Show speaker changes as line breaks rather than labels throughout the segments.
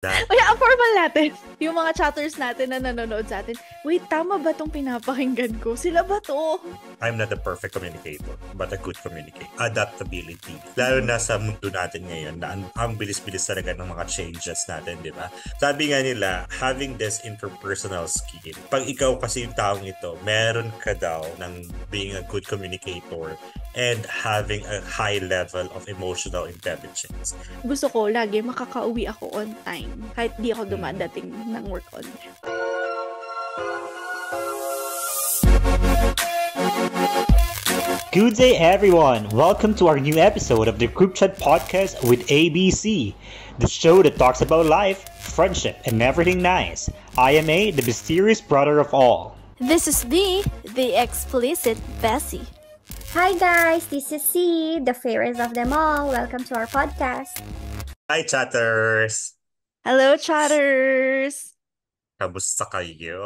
that.
Kaya ang formal natin, yung mga chatters natin na nanonood sa atin, wait, tama ba tong pinapakinggan ko? Sila ba to?
I'm not a perfect communicator, but a good communicator. Adaptability. Lalo na sa mundo natin ngayon na ang bilis-bilis talaga ng mga changes natin, di ba? Sabi nga nila, having this interpersonal skill. Pag ikaw kasi yung taong ito, meron ka daw ng being a good communicator and having a high level of emotional intelligence.
Gusto ko lagi makakauwi ako on time kahit di ako dumadating ng work on time.
Good day, everyone. Welcome to our new episode of the Group Chat Podcast with ABC, the show that talks about life, friendship, and everything nice. I am A, the mysterious brother of all.
This is B, the explicit Bessie.
Hi guys, this is C, the fairest of them all. Welcome to our podcast.
Hi, chatters!
Hello, chatters!
Kamusta kayo?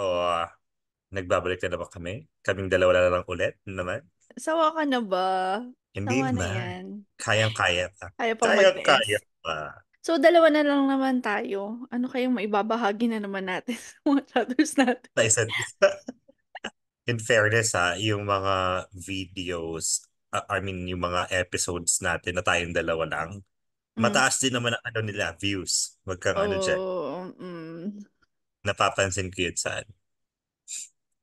Nagbabalik na naman kami? Kaming dalawa na lang ulit naman?
Sawa ka na ba?
Hindi
Sawa na
man.
yan.
Kayang-kaya pa.
Kaya pang magtiis.
Kaya pa.
So, dalawa na lang naman tayo. Ano kayong maibabahagi na naman natin sa mga chatters natin?
Sa isa't isa. In fairness yung mga videos, yung mga episodes natin na tayong dalawa lang, mataas din naman ang nila, views. Wag kang dyan. Napapansin ko yun saan.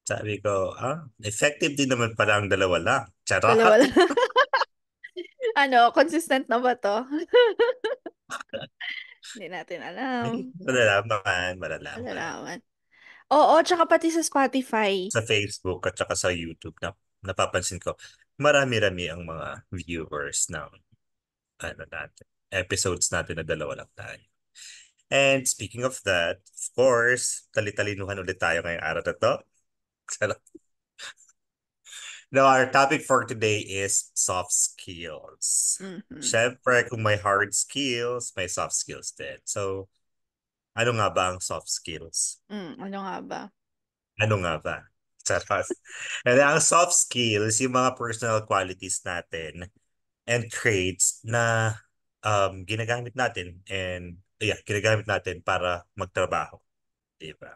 Sabi ko, effective din naman pala ang dalawa lang. Charot!
Dalawa lang. Consistent na ba to? Hindi natin alam.
Malalaman.
Oo, tsaka pati sa Spotify.
Sa Facebook at saka sa YouTube napapansin ko, marami-rami ang mga viewers ng episodes natin na dalawa lang tayo. And speaking of that, of course, tali-talinuhan ulit tayo ngayong araw na to. Now, our topic for today is soft skills. Syempre, kung may hard skills, may soft skills din. So, ano nga ba ang soft skills?
Ano nga ba?
Charot. And ang soft skills, yung mga personal qualities natin and traits na ginagamit natin para magtrabaho. Diba?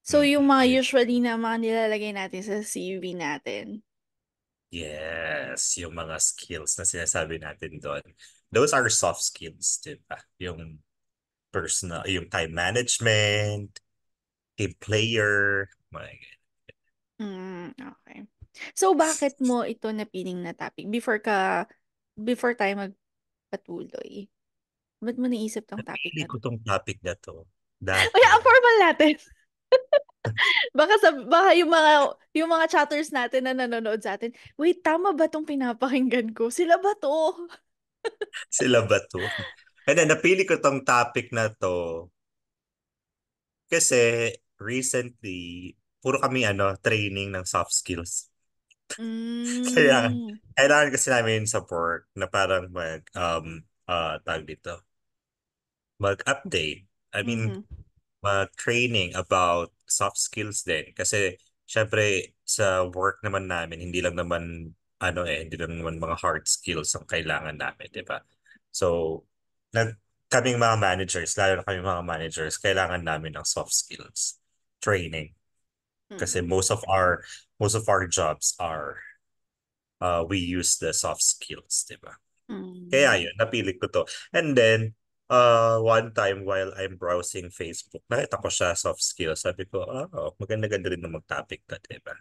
So, yung mga usually na mga nilalagay natin sa CV natin.
Yes, yung mga skills na sinasabi natin doon. Those are soft skills, diba? Yung personal, yung time management, team player, mga ganyan.
Okay. So, bakit mo ito napiling na topic? Before tayo magpatuloy, ba't mo naisip tong topic
Napili
na
ko
to?
tong topic na to. Dahil,
Kaya ang formal natin. Baka yung mga chatters natin na nanonood sa atin, wait, tama ba tong pinapakinggan ko? Sila ba to?
Sila ba to? And then, napili ko tong topic na to kasi recently, puro kami training ng soft skills. Kaya, kailangan kasi namin support na parang tag dito, mag-update. Mag-training about soft skills din. Kasi, syempre, sa work naman namin, hindi lang naman mga hard skills ang kailangan namin, di ba? So, kaming mga managers, lalo na kaming mga managers, kailangan namin ng soft skills training. Kasi most of our jobs are we use the soft skills, di ba? Kaya yun, napili ko to. And then, one time while I'm browsing Facebook, nakita ko siya soft skills. Sabi ko, maganda-ganda rin na mag-topic na, di ba?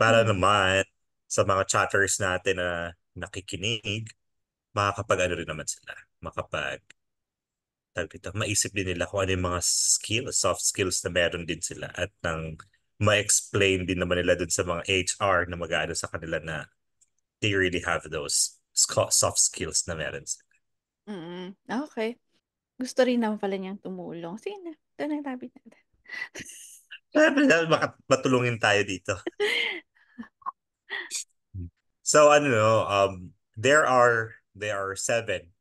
Para naman sa mga chatters natin na nakikinig, makakapag-ano rin naman sila. Maisip din nila kung ano yung mga skills, soft skills na meron din sila at nang ma-explain din naman nila dun sa mga HR na mag-aano sa kanila na they really have those soft skills na meron sila.
Okay. Gusto rin naman pala niyang tumulong. Sige na, ito na yung topic natin.
Baka matulungin tayo dito. So there are seven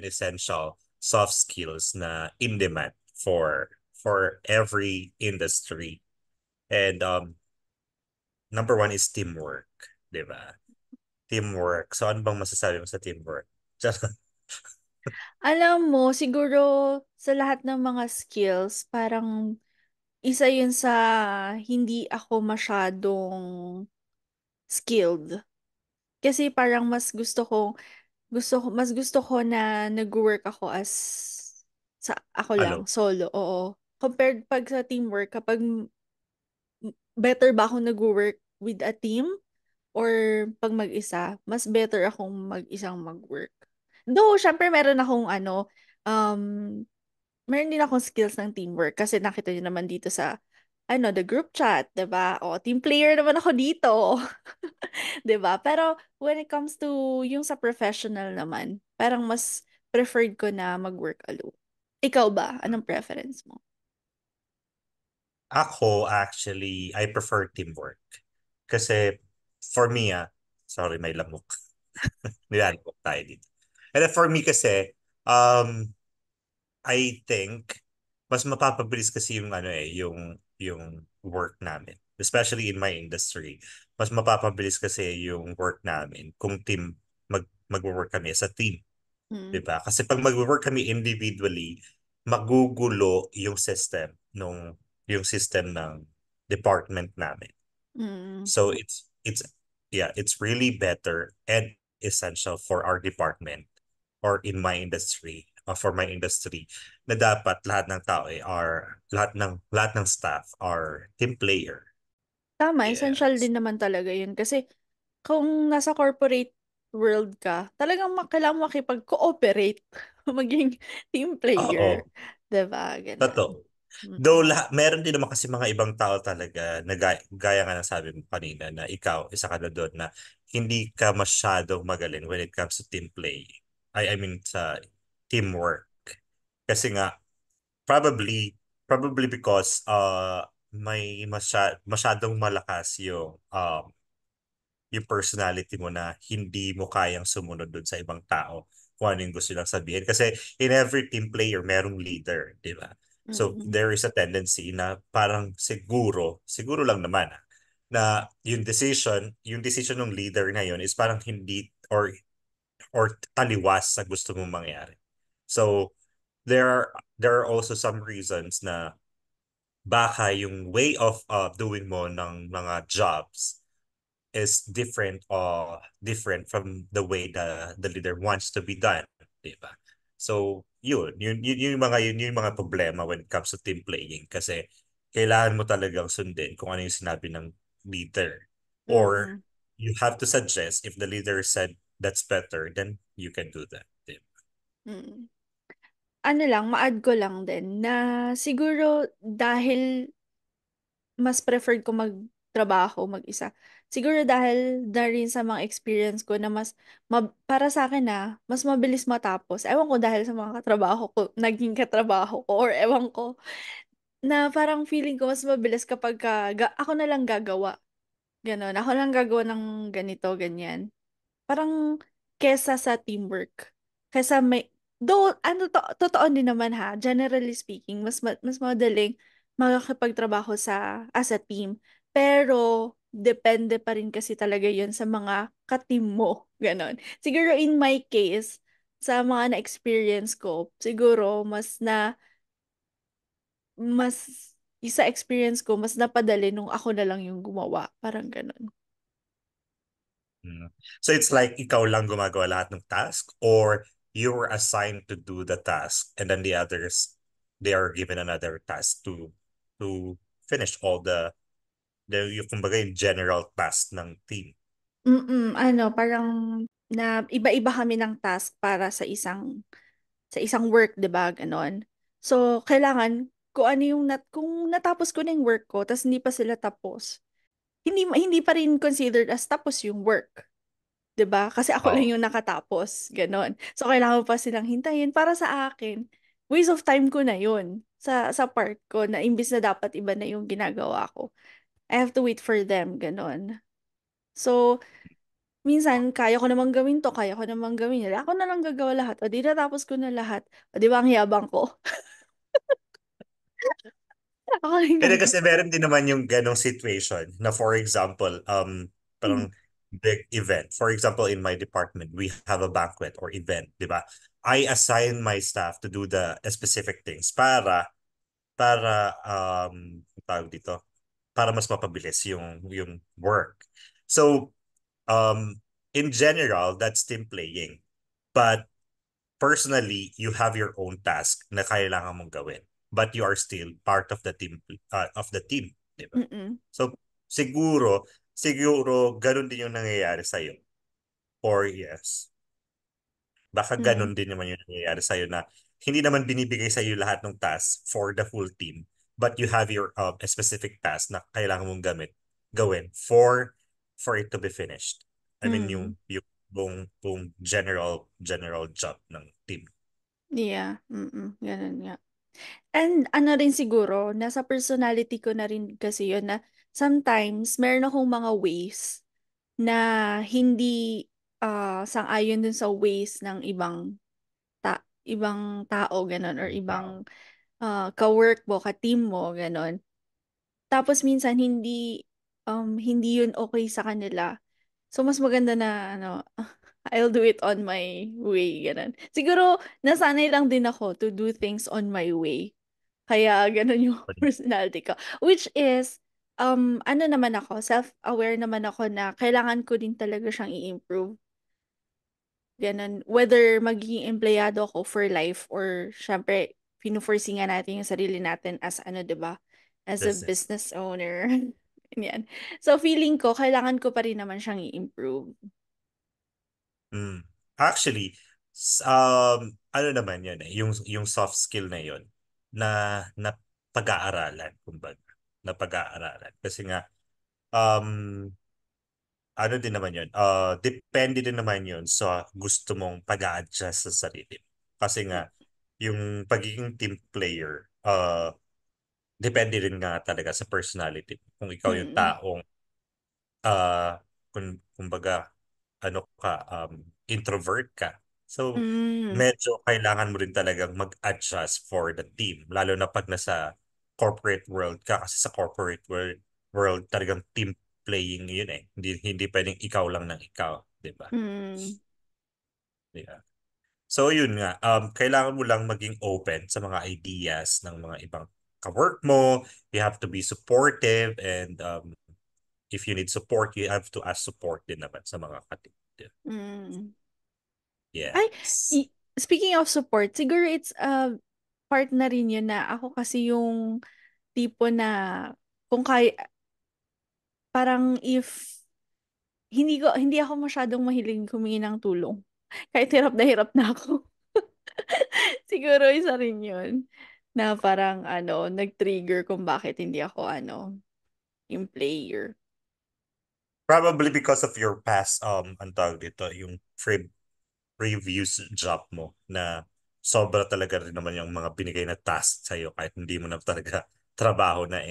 essential soft skills na in demand for every industry. And number one is teamwork, di ba? Teamwork. So ano bang masasabi mo sa teamwork?
Alam mo, siguro sa lahat ng mga skills, parang isa yun sa hindi ako masyadong skilled. Kasi parang mas gusto ko na nag-work ako ako lang,
Alo.
solo, oo. Compared pag sa teamwork, kapag better ba akong nag-work with a team or pag mag-isa, mas better akong mag-isang mag-work. Though, syempre um, meron din akong skills ng teamwork kasi nakita niyo naman dito sa, the group chat, 'di ba? O, team player naman ako dito. 'Di ba? Pero when it comes to yung sa professional naman, parang mas preferred ko na mag-work alone. Ikaw ba? Anong preference mo?
Ako, actually, I prefer teamwork. Kasi, for me, sorry, may lamok. Nilalabok tayo dito. And then for me kasi, I think, mas mapapabilis kasi yung yung work namin. Especially in my industry. Mas mapapabilis kasi yung work namin kung mag-work kami as a team.
Mm,
'Di ba? Kasi pag mag-work kami individually, magugulo yung system ng department namin.
mm,
So it's really better and essential for our department or in my industry for my industry na dapat lahat ng staff are team player.
tama, essential
Yes.
din naman talaga yun. Kasi kung nasa corporate world ka, talagang kailangan makipag-cooperate, maging team player.
Oo,
'Di ba? Ganon.
totoo. Though
Mm-mm.
meron din naman kasi mga ibang tao talaga na gaya nga ng sabi mo kanina na ikaw, isa ka na doon na hindi ka masyadong magaling when it comes to team play. I mean sa teamwork. Kasi nga, probably because masyadong malakas yung personality mo na hindi mo kayang sumunod dun sa ibang tao kung ano yung gusto nilang sabihin. Kasi in every team player, merong leader, di ba? So
Mm-mm.
there is a tendency na parang siguro lang naman na yung decision ng leader na yun is parang hindi or taliwas sa gusto mong mangyari. So there are also some reasons na baka yung way of doing mo ng mga jobs is different from the way the leader wants to be done, di ba? So, yun yung mga problema when it comes to team playing kasi kailangan mo talagang sundin kung ano yung sinabi ng leader. Or
Mm-mm.
you have to suggest if the leader said that's better, then you can do that. Di ba?
Mm. Ano lang, ma-add ko lang din na siguro dahil mas preferred ko magtrabaho mag-isa. Siguro dahil na rin sa mga experience ko na para sa akin mas mabilis matapos. Ewan ko dahil sa mga naging katrabaho ko, or ewan ko, na parang feeling ko mas mabilis kapag ako na lang gagawa. Ganon. Ako lang gagawa ng ganito, ganyan. Parang kesa sa teamwork. Kesa though, totoo din naman generally speaking, mas madaling makakipagtrabaho as a team. Pero, depende pa rin kasi talaga yun sa mga ka-team mo. Ganon. Siguro in my case, sa mga na-experience ko, siguro mas, sa experience ko, mas napadali nung ako na lang yung gumawa. Parang ganon.
Mm. So it's like ikaw lang gumagawa lahat ng task or you were assigned to do the task and then the others they are given another task to finish all yung kumbaga yung general task ng team.
Parang na iba-iba kami ng task para sa isang work, 'di ba? Ganon. So, kailangan kung natapos ko na yung work ko, tas hindi pa sila tapos, hindi pa rin considered as tapos yung work, 'di ba? Kasi ako lang
Oh.
yung nakatapos, ganon. So, kailangan pa silang hintayin para sa akin. Waste of time ko na yun sa part ko na imbis na dapat iba na yung ginagawa ko. I have to wait for them, ganon. So, minsan, kaya ko namang gawin nila. Ako na lang gagawa lahat. O di natapos ko na lahat. O di ba ang yabang ko? Ako lang
Pero
gagawa.
kasi meron din naman yung ganong situation na for example, parang big event. For example, in my department, we have a banquet or event, di ba? I assign my staff to do the specific things para tawag dito, para mas mapabilis yung work. So in general, that's team playing. But personally, you have your own task na kailangan mong gawin. But you are still part of the team, di ba?
Mm-mm.
So siguro ganun din yung nangyayari sa iyo. Or yes, baka
Mm.
ganun din naman yung nangyayari sa iyo na hindi naman binibigay sa iyo lahat ng task for the full team, but you have your a specific task na kailangan mong gawin for it to be finished. I mean
Mm.
yung buong general job ng team.
Yeah. Ganun nga. And ano rin siguro, nasa personality ko na rin kasi yun na sometimes meron akong mga ways na hindi sang-ayon dun sa ways ng ibang tao ganun or ibang ka-work mo, ka-team mo ganun. Tapos minsan hindi yun okay sa kanila. So mas maganda na I'll do it on my way ganun. Siguro nasanay lang din ako to do things on my way. Kaya ganun yung personality ko. Which is, ano naman ako, self-aware naman ako na kailangan ko din talaga siyang i-improve. Ganun. Whether magiging empleyado ako for life or syempre, pinuforesee nga natin yung sarili natin as ano, 'di ba? As a
Business.
business owner. Yan. So feeling ko, kailangan ko pa rin naman siyang i-improve.
Actually, ano naman yun yung soft skill na yun na pag-aaralan, kumbaga, na pag-aaralan. Kasi nga, um, ano din naman yun, depende din naman yun sa gusto mong pag-a-adjust sa sarili. Kasi nga, yung pagiging team player, depende rin nga talaga sa personality. Kung ikaw yung
Mm.
taong, kumbaga, ano ka, introvert ka. So,
Mm.
medyo kailangan mo rin talagang mag-adjust for the team. Lalo na pag nasa corporate world ka. Kasi sa corporate world talagang team playing yun eh. Hindi pwedeng ikaw lang ng ikaw. Di ba?
Mm.
Yeah. So, yun nga. Kailangan mo lang maging open sa mga ideas ng mga ibang ka-work mo. You have to be supportive and if you need support, you have to ask support din naman sa mga katim.
Mm. Ay,
Yes.
speaking of support, siguro it's part na rin yun na ako kasi yung tipo na kung kaya, parang if hindi ako masyadong mahilig humingi ng tulong. Kahit hirap na ako. Siguro isa rin yun na parang nag-trigger kung bakit hindi ako yung player.
Probably because of your past, ang tawag dito, yung previous job mo na sobra talaga rin naman yung mga binigay na task sa'yo kahit hindi mo na talaga trabaho na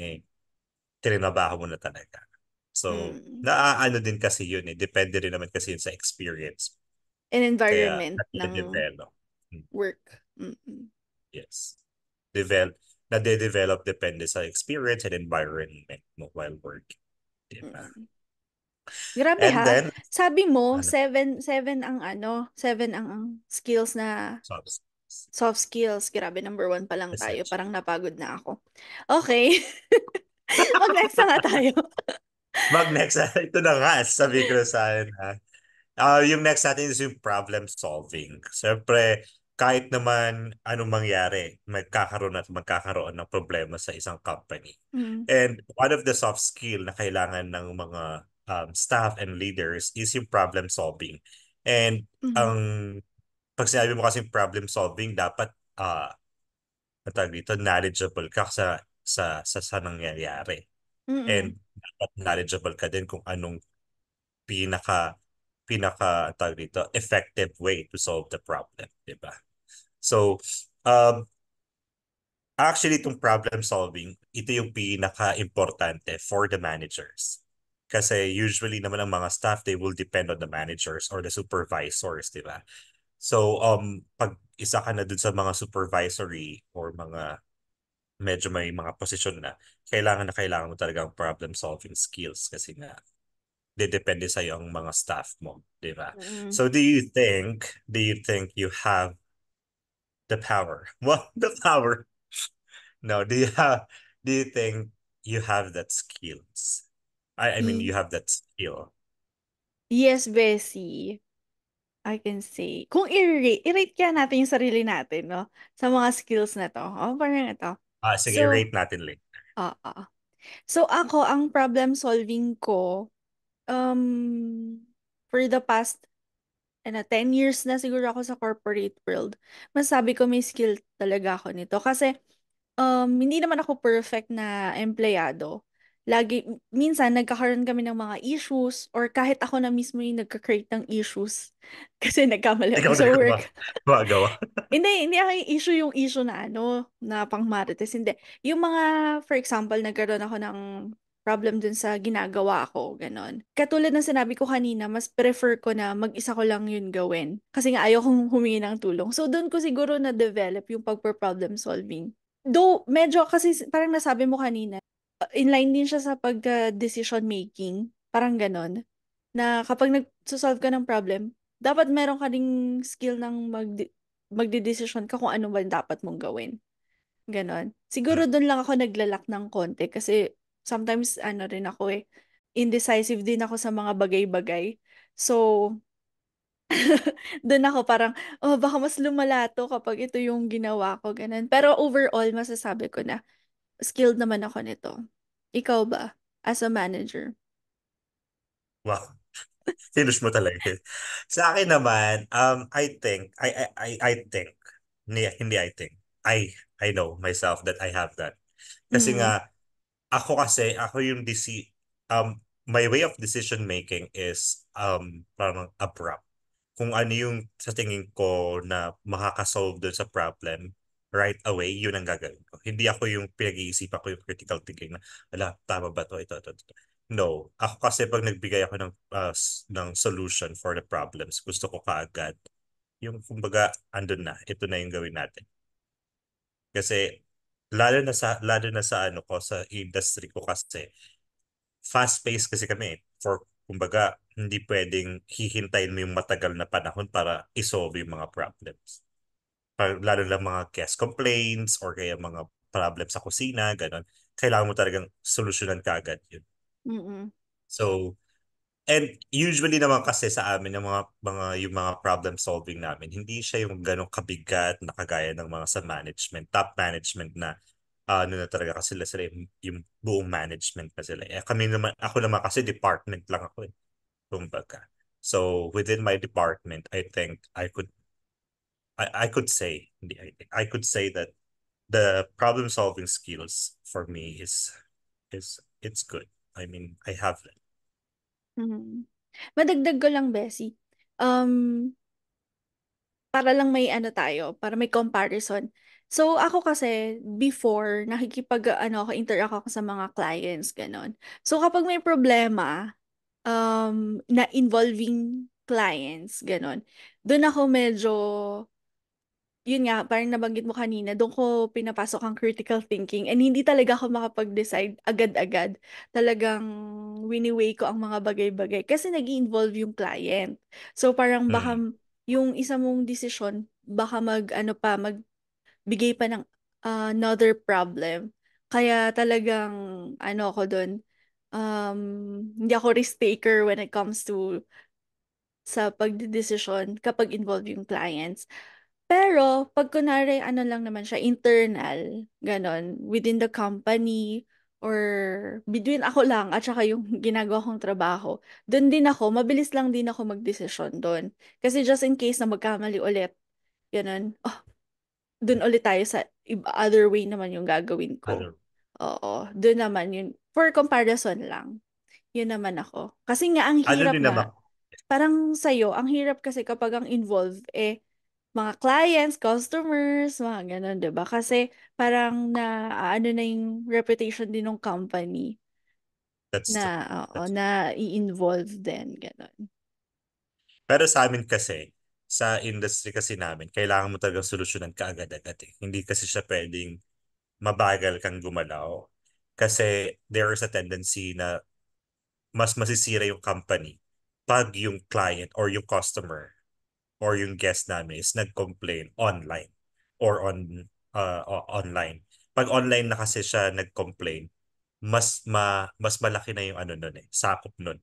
trinabaho mo na talaga. So,
Mm.
naaano din kasi yun eh. Depende rin naman kasi yun sa experience.
An
Kaya,
environment ng
nade-develop.
work. Mm-mm.
Yes. Nade-develop depende sa experience and environment mo while working. Diba?
Mm-mm. Grabe
And
ha.
then,
Sabi mo,
ano,
seven ang skills na
jobs.
soft skills. Grabe, number 1 pa lang tayo.
Essential.
Parang napagod na ako. Okay. Mag-next na nga tayo.
Mag-next. Ito na nga, sabi ko na sa akin. Yung next natin is yung problem solving. Siyempre, kahit naman anong mangyari, magkakaroon ng problema sa isang company.
Mm.
And one of the soft skill na kailangan ng mga staff and leaders is yung problem solving. And
Mm.
ang pag sinabi mo kasi problem solving, dapat ang tawag dito, knowledgeable ka sa nangyayari.
Mm.
And dapat knowledgeable ka din kung anong pinaka tawag dito, effective way to solve the problem, di ba? So, actually itong problem solving, ito yung pinaka-importante for the managers. Kasi usually naman ang mga staff, they will depend on the managers or the supervisors, di ba? So, pag isa ka na dun sa mga supervisory or mga medyo may mga posisyon na kailangan mo talagang problem solving skills kasi nga depende sa iyo ang mga staff mo, di ba?
Mm.
So do you think you have The power. Well, the power. No, do you think you have that skills? I mean, you
Y-
have that skill.
Yes, Bessie. I can say. Kung i-rate kaya natin yung sarili natin, no? Sa mga skills na to. Oh, parang ito.
Sige,
So,
rate natin later.
oo. So, ako, ang problem solving ko, for the past 10 years na siguro ako sa corporate world, masabi ko may skill talaga ako nito. Kasi, hindi naman ako perfect na empleyado. Minsan, nagkakaroon kami ng mga issues or kahit ako na mismo yung nagka-create ng issues kasi nagkamali ako
Ikaw
sa
na
work.
gumagawa.
Hindi ako yung issue na na pang-marites. Hindi. Yung mga, for example, nagkaroon ako ng problem dun sa ginagawa ko, ganon. Katulad ng sinabi ko kanina, mas prefer ko na mag-isa ko lang yun gawin. Kasi nga ayaw kong humingi ng tulong. So, dun ko siguro na-develop yung pagpa-problem solving. Though, medyo kasi parang nasabi mo kanina, inline din siya sa pagka-decision making. Parang ganon. Na kapag nag-solve ka ng problem, dapat meron ka ding skill ng magde-decision ka kung ano ba dapat mong gawin. Ganon.
Mm.
Siguro doon lang ako naglalak ng konti kasi sometimes ano rin ako indecisive din ako sa mga bagay-bagay. So, doon ako parang, oh, baka mas lumala to kapag ito yung ginawa ko, ganun. Pero overall, masasabi ko na skilled naman ako nito. Ikaw ba? As a manager?
Wow. Finish mo talaga yun. Sa akin naman, I think, hindi I think, I know myself that I have that. Kasi
Mm.
nga, ako yung my way of decision making is parang abrupt. Kung ano yung sa tingin ko na makakasolve doon sa problem, right away, yun ang gagawin ko. Hindi ako yung pinag-iisipan ko yung critical thinking na, ala, tama ba to? Ito. No. Ako kasi pag nagbigay ako ng solution for the problems, gusto ko kaagad yung kumbaga andun na, ito na yung gawin natin. Kasi lalo na sa ano ko sa industry ko kasi fast-paced kasi kami. Kumbaga, hindi pwedeng hihintayin mo yung matagal na panahon para isolve yung mga problems. Lalo lang mga guest complaints or kaya mga problems sa kusina, ganun. Kailangan mo talagang solusyonan ka agad yun.
Mm-mm.
So, and usually naman kasi sa amin yung mga problem solving namin, hindi siya yung ganong kabigat na kagaya ng mga sa management, top management na ano na talaga kasi sila yung buong management na sila. Kami naman, ako naman kasi department lang ako eh. Kumbaga. So within my department, I think I could say, hindi I think, I could say that the problem solving skills for me is it's good. I mean, I have it.
Mm. Madagdag ko lang, Bessie. Um, para lang may para may comparison. So, ako kasi, before, interact ako sa mga clients, ganon. So, kapag may problema, na involving clients, ganon, doon ako medyo, yun nga, parang nabanggit mo kanina, doon ko pinapasok ang critical thinking and hindi talaga ako makapag-decide agad-agad. Talagang wini-weigh ko ang mga bagay-bagay kasi nag-involve yung client. So parang baka
Mm.
yung isa mong decision, baka magbigay pa ng another problem. Kaya talagang ako doon, hindi ako risk taker when it comes to sa pagdidesisyon kapag involved yung clients. Pero, pag kunwari, ano lang naman siya, internal, ganon, within the company, or between ako lang at saka yung ginagawa kong trabaho, doon din ako, mabilis lang din ako magdesisyon doon. Kasi just in case na magkamali ulit, ganon, oh, doon ulit tayo sa other way naman yung gagawin ko.
Ano,
Oo, doon naman yun. For comparison lang, yun naman ako. Kasi nga, ang
ano
hirap
din naman,
nga, parang sa'yo, ang hirap kasi kapag ang involved, mga clients, customers, mga ganun, 'di ba? Kasi parang ano na yung reputation din ng company
that's
na
true.
oo,
That's,
na i-involve din ganun.
pero sa amin kasi, sa industry kasi namin, kailangan mo talagang solusyonan ka agad-agad eh. Hindi kasi siya pwedeng mabagal kang gumalaw. Kasi there is a tendency na mas masisira yung company pag yung client or yung customer or yung guest namin is nag-complain online. or online. Pag online na kasi siya nag-complain, mas malaki na yung ano nun sakop nun.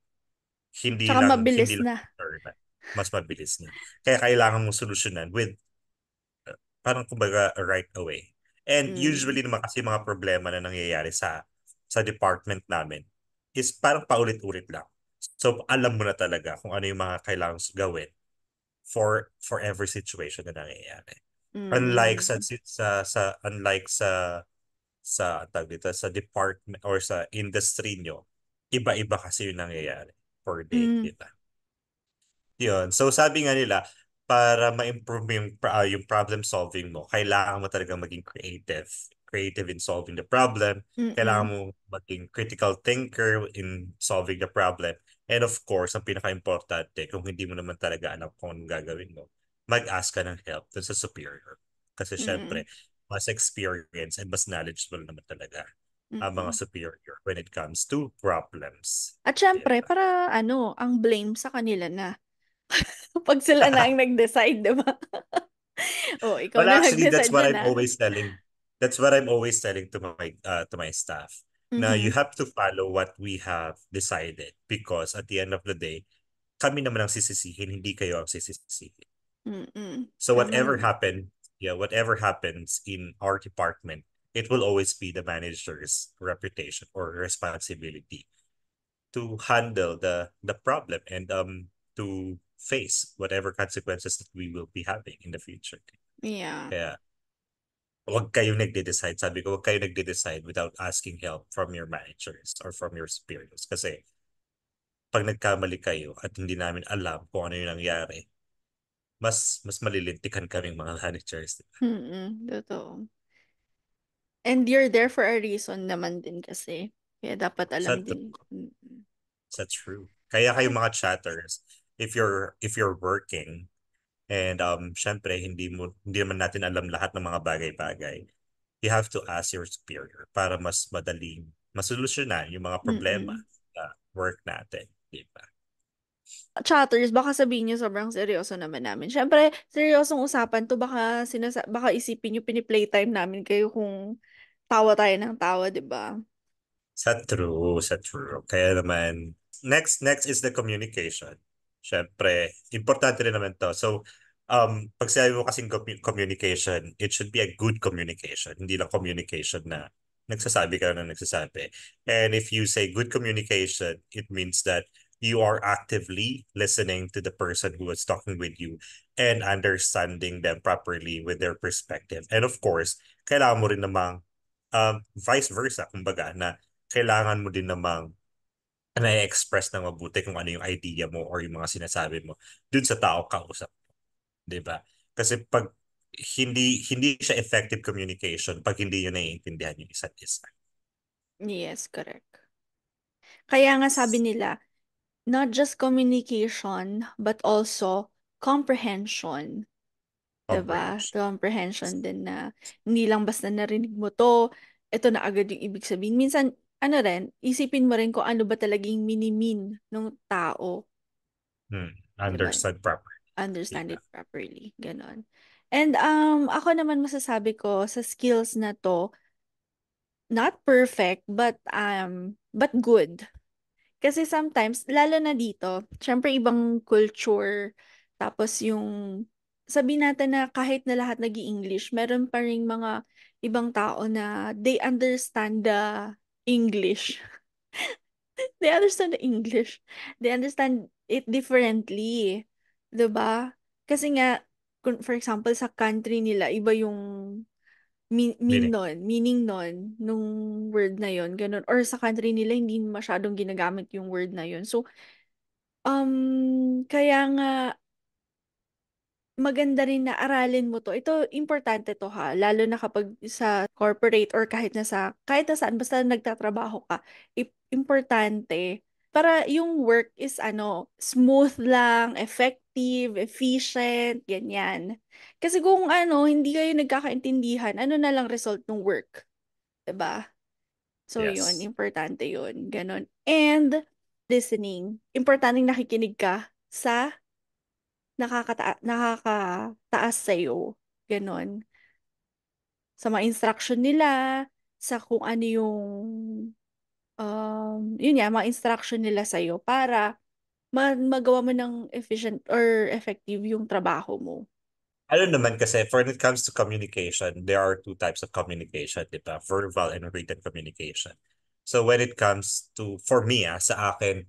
Tsaka
Hindi
mabilis
lang
na.
internet. Mas mabilis na. Kaya kailangan mong solusyonan with parang kumbaga right away. And
Mm.
usually naman kasi mga problema na nangyayari sa department namin is parang paulit-ulit lang. So alam mo na talaga kung ano yung mga kailangan gawin for every situation na nangyayari. Unlike
Mm.
sa tawag dito, sa department or sa industry nyo, iba-iba kasi yung nangyayari per day,
Mm.
di ba? Yun. So sabi nga nila, para ma-improve mo yung problem solving mo, kailangan mo talaga maging creative. Creative in solving the problem. Kailangan
Mm.
mo maging critical thinker in solving the problem. And of course, ang pinaka-importante, kung hindi mo naman talaga alam kung anong gagawin mo, mag-ask ka ng help dun sa superior. Kasi
Mm.
syempre, mas experience and mas knowledgeable naman talaga ang mga
Mm.
superior when it comes to problems.
At syempre,
Diba?
para ang blame sa kanila na. Pag sila na ang nag-decide, di ba? Oh, ikaw
Well,
na
actually, that's
nag-decide
what
dyan
I'm
ah.
always telling. That's what I'm always telling to my staff. Now you
Mhm.
have to follow what we have decided because at the end of the day, kami naman ang sisisihin, hindi kayo ang sisisihin.
Mm.
So
Tama.
whatever happens in our department, it will always be the manager's reputation or responsibility to handle the problem and to face whatever consequences that we will be having in the future.
Yeah.
Kaya huwag kayong nagde-decide. Sabi ko, huwag kayong nagde-decide without asking help from your managers or from your superiors. Kasi pag nagkamali kayo at hindi namin alam kung ano yung nangyari, mas malilintikan kaming mga managers. Diba?
Totoo. And you're there for a reason naman din kasi. Kaya dapat
Sa,
alam din. Mm.
sa true. Kaya kayo mga chatters, if you're working and syempre hindi naman natin alam lahat ng mga bagay-bagay, you have to ask your superior para mas madaling masolusyonan yung mga problema
Mm.
sa work natin. Diba?
Chatters, baka sabihin niyo sobrang seryoso naman namin. Siyempre, seryosong usapan to. Baka isipin niyo pini-playtime namin kayo kung tawa tayo ng tawa, di ba?
Sa true. Kaya naman, next is the communication. Siyempre, importante rin naman to. So, pag sinabi mo kasing communication, it should be a good communication. Hindi lang communication na nagsasabi ka na nagsasabi. And if you say good communication, it means that you are actively listening to the person who is talking with you and understanding them properly with their perspective. And of course, kailangan mo rin namang vice versa, kumbaga, na kailangan mo din namang na-express ng mabuti kung ano yung idea mo or yung mga sinasabi mo dun sa tao kausap mo, 'di ba? Kasi pag hindi siya effective communication pag hindi yun naiintindihan yung isa't isa.
Yes, correct. Kaya nga sabi nila, not just communication, but also comprehension. Diba?
Comprehension.
Comprehension din na hindi lang basta narinig mo to, ito na agad yung ibig sabihin. Minsan, isipin mo rin kung ano ba talagang minimin ng tao. Diba?
Understand properly.
Understand
Diba?
it properly. Ganon. And ako naman masasabi ko sa skills na to, not perfect, but good. Kasi sometimes, lalo na dito, syempre ibang culture, tapos sabihin natin na kahit na lahat nag english meron pa rin mga ibang tao na they understand the English. They understand the English. They understand it differently. 'Di ba? Kasi nga, for example, sa country nila, iba yung
Meaning,
meaning nun, nung word na yon ganun. Or sa country nila, hindi masyadong ginagamit yung word na yon. So, kaya nga, maganda rin na aralin mo to. Ito, importante to ha, lalo na kapag sa corporate or kahit na saan, basta nagtatrabaho ka, importante para yung work is smooth lang, effective, efficient, ganyan. Kasi kung hindi kayo nagkakaintindihan, ano na lang result ng work, 'di ba? So yun,
yes.
importante yun, ganon. And listening, importanteng nakikinig ka sa nakakataas sa'yo. Ganon. sa mga instruction nila, sa kung ano yung, yun nga, mga instruction nila sa'yo para magawa mo ng efficient or effective yung trabaho mo.
Ano naman kasi, when it comes to communication, there are two types of communication, di ba? Verbal and written communication. So when it comes to, for me, sa akin,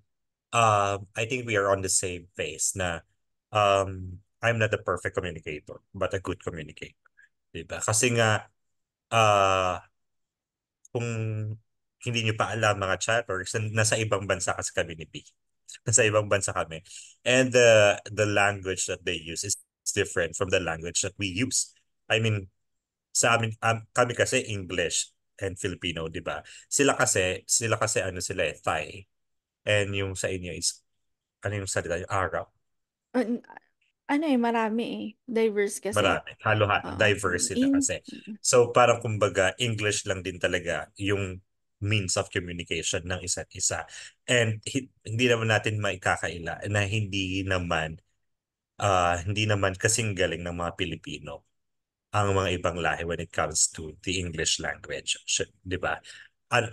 I think we are on the same phase na I'm not a perfect communicator, but a good communicator. Di ba? Kasi nga, uh, kung hindi nyo pa alam mga chatters, nasa ibang bansa kasi kami ni P. Nasa ibang bansa kami. And the language that they use is different from the language that we use. I mean, sa amin, kami kasi English and Filipino, di ba? Sila kasi ano sila Thai. And yung sa inyo is, ano yung salita, yung Arab.
An- ano marami Diverse kasi.
Marami. Halo,
Oo.
diverse sila kasi. So parang kumbaga, English lang din talaga yung means of communication ng isa't isa. And hindi naman natin maikakaila na hindi naman kasing galing ng mga Pilipino ang mga ibang lahi when it comes to the English language, di ba? At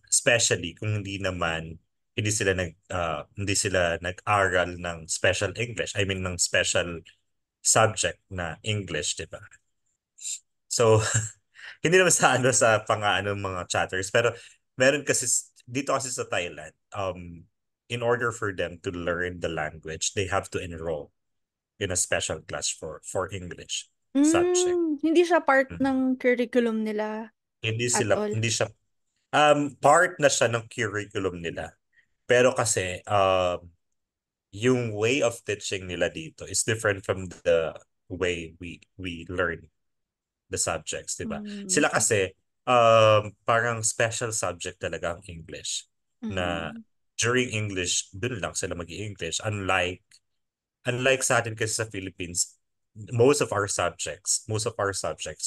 especially kung hindi sila nag-aral ng special English. I mean ng special subject na English, di ba? So hindi naman sa pang-ano mga chatters, pero meron kasi dito kasi sa Thailand, in order for them to learn the language, they have to enroll in a special class for English subject.
Hindi siya part
Mhm.
ng curriculum nila
Hindi
at
sila
all.
hindi siya part na siya ng curriculum nila. Pero kasi yung way of teaching nila dito is different from the way we learn the subjects, 'di ba? Sila
Okay.
kasi parang special subject talaga ang English na
Mm.
during English dun lang sila mag-English, unlike sa atin kasi sa Philippines, most of our subjects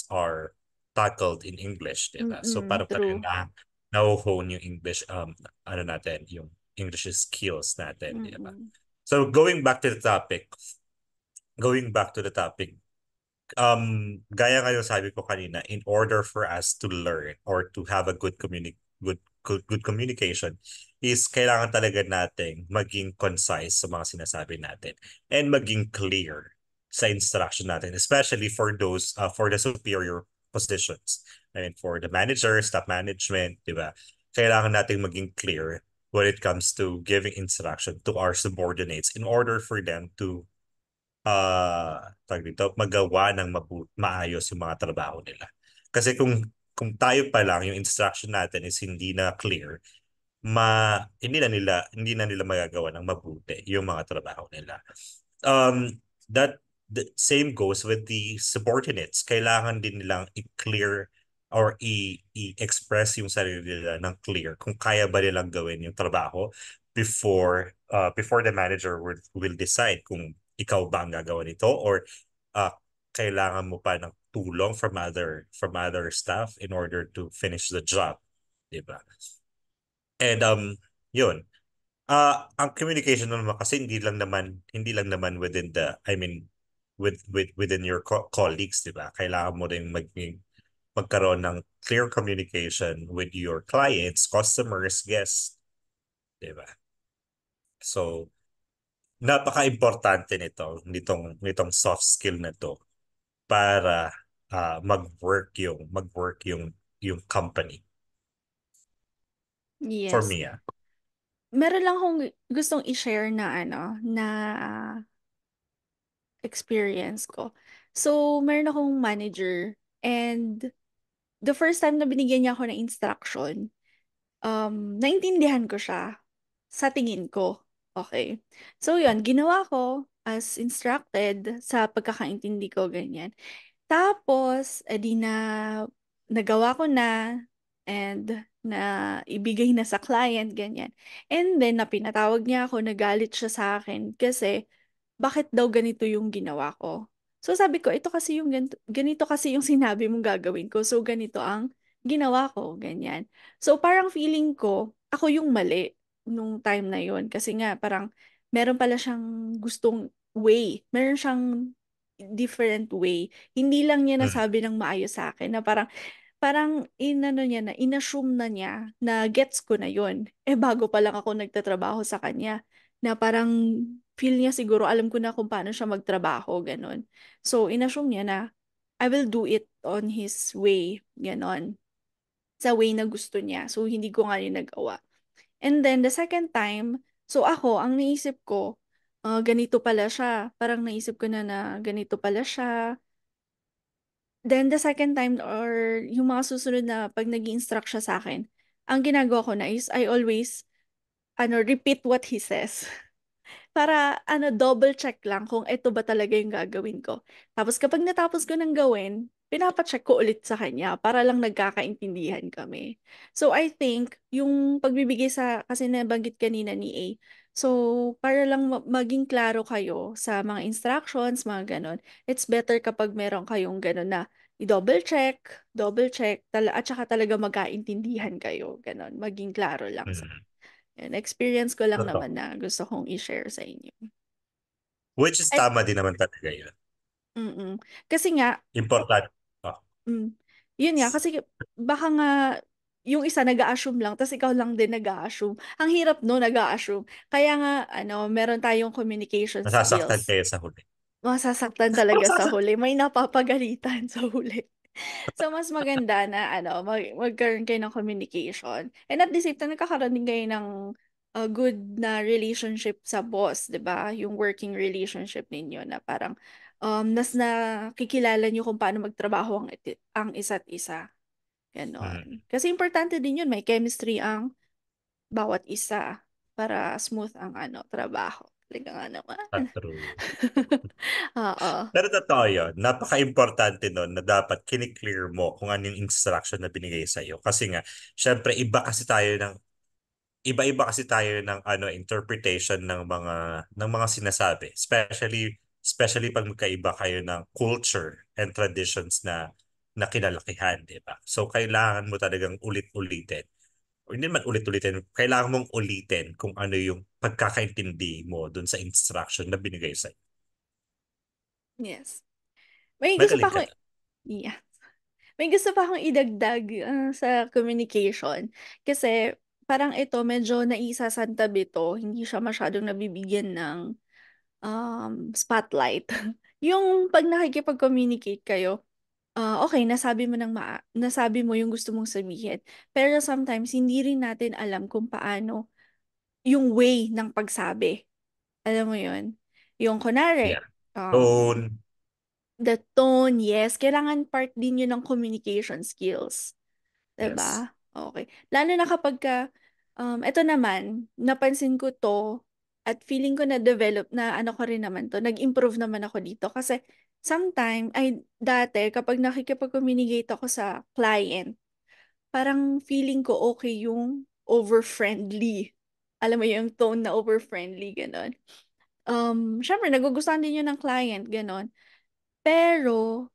are tackled in English, 'di ba? So parang talaga
True.
na-hone yung English ano natin, yung English skills natin, 'di ba?
Mm-mm.
So going back to the topic, gaya nga yung sabi ko kanina, in order for us to learn or to have a good communication is kailangan talaga nating maging concise sa mga sinasabi natin and maging clear sa instruction natin, especially for the superior positions. I mean, for the manager, staff management, di ba? Kailangan nating maging clear when it comes to giving instruction to our subordinates in order for them to tawag dito, magawa ng maayos yung mga trabaho nila. Kasi kung tayo pa lang, yung instruction natin is hindi na clear, hindi na nila magagawa ng mabuti yung mga trabaho nila. That the same goes with the subordinates. Kailangan din nilang i-clear or i-express yung sarili nila ng clear kung kaya ba nilang gawin yung trabaho before the manager will decide kung ikaw ba ang gagawa nito or uh, kailangan mo pa ng tulong from other staff in order to finish the job, di ba? And yun. Ang communication naman kasi hindi lang naman I mean within your colleagues, 'di ba? Kailangan mo ring magkaroon ng clear communication with your clients, customers, guests, 'di ba? So, napaka-importante nitong soft skill na 'to para mag-work yung company for
Yes.
me.
Meron lang akong gustong i-share na na experience ko. So, meron akong manager and the first time na binigyan niya ako ng instruction, naintindihan ko siya sa tingin ko. Okay. So, yun, ginawa ko as instructed sa pagkakaintindi ko, ganyan. Tapos, edi nagawa ko na and na ibigay na sa client, ganyan. And then, na pinatawag niya ako, nagalit siya sa akin kasi bakit daw ganito yung ginawa ko. So sabi ko, ito kasi yung ganito kasi yung sinabi mong gagawin ko. So ganito ang ginawa ko, ganyan. So parang feeling ko, ako yung mali nung time na yon kasi nga parang meron pala siyang gustong way. Meron siyang different way. Hindi lang niya
Mm.
nasabi ng maayos sa akin na parang inano niya na, inassume na niya na gets ko na yun. Bago pa lang ako nagtatrabaho sa kanya. Na parang feel niya siguro, alam ko na kung paano siya magtrabaho, ganon. So, inassume niya na I will do it on his way, ganon. Sa way na gusto niya. So, hindi ko nga yun nagawa. And then, the second time, so ako, ang naisip ko, ganito pala siya. Parang naisip ko na ganito pala siya. Then the second time or yung mga susunod na pag nag-instruct siya sa akin, ang ginagawa ko na is I always repeat what he says. Para double check lang kung ito ba talaga yung gagawin ko. Tapos kapag natapos ko ng gawin, pinapacheck ko ulit sa kanya para lang nagkakaintindihan kami. So I think yung pagbibigay kasi nabanggit kanina ni A, so para lang maging klaro kayo sa mga instructions, mga ganon, it's better kapag meron kayong ganon na double check, at saka talaga magkaintindihan kayo, ganon, maging klaro lang sa
Mm.
yan, experience ko lang
Totoo.
naman na gusto kong i-share sa inyo.
Which is
Ay,
tama din naman talaga yun.
kasi nga,
Important. Oh,
yun nga, kasi baka nga, yung isa nag-a-assume lang, tapos ikaw lang din nag-a-assume. Ang hirap no, nag-a-assume. Kaya nga, meron tayong communication
nasasaktan
skills.
kayo sa huli.
Masasaktan talaga sa huli. May napapagalitan sa huli. So, mas maganda na magkaroon kayo ng communication. And at the same time, nagkakaroon din kayo ng good na relationship sa boss, di ba? Yung working relationship ninyo na parang nakikilala nyo kung paano magtrabaho ang isa't isa.
Mm.
Ganon. Kasi importante din yun, may chemistry ang bawat isa para smooth ang trabaho. Talaga nga naman.
True.
Oo.
Pero totoo yun. Napaka-importante nun na dapat kiniklear mo kung ano yung instruction na binigay sa'yo. Kasi nga, syempre, iba-iba kasi tayo ng interpretation ng mga sinasabi. Especially pag magkaiba kayo ng culture and traditions na kinalakihan, di ba? So, kailangan mo talagang ulit-ulitin. O hindi man ulit-ulitin, kailangan mong ulitin kung ano yung pagkakaintindi mo dun sa instruction na binigay sa'yo.
Yes. May gusto
Magaling
pa
ka
akong
doon.
yeah. May gusto pa akong idagdag sa communication. Kasi parang ito medyo naisasantabi to, hindi siya masyadong nabibigyan ng spotlight. Yung pag nakikipag-communicate kayo, okay, nasabi mo yung gusto mong sabihin. Pero sometimes hindi rin natin alam kung paano yung way ng pagsabi. Alam mo yun? Yung kunwari,
Yeah.
um,
Tone.
the tone, yes. Kailangan part din yun ng communication skills.
Yes.
'Diba? Okay. Lalo na kapag eto naman, napansin ko to at feeling ko na-develop na ano ko rin naman to, nag-improve naman ako dito. Kasi dati kapag nakikipag-communicate ako sa client, parang feeling ko okay yung over-friendly. Alam mo yung tone na over-friendly, gano'n. Syempre nagugustuhan din yun ng client, gano'n. Pero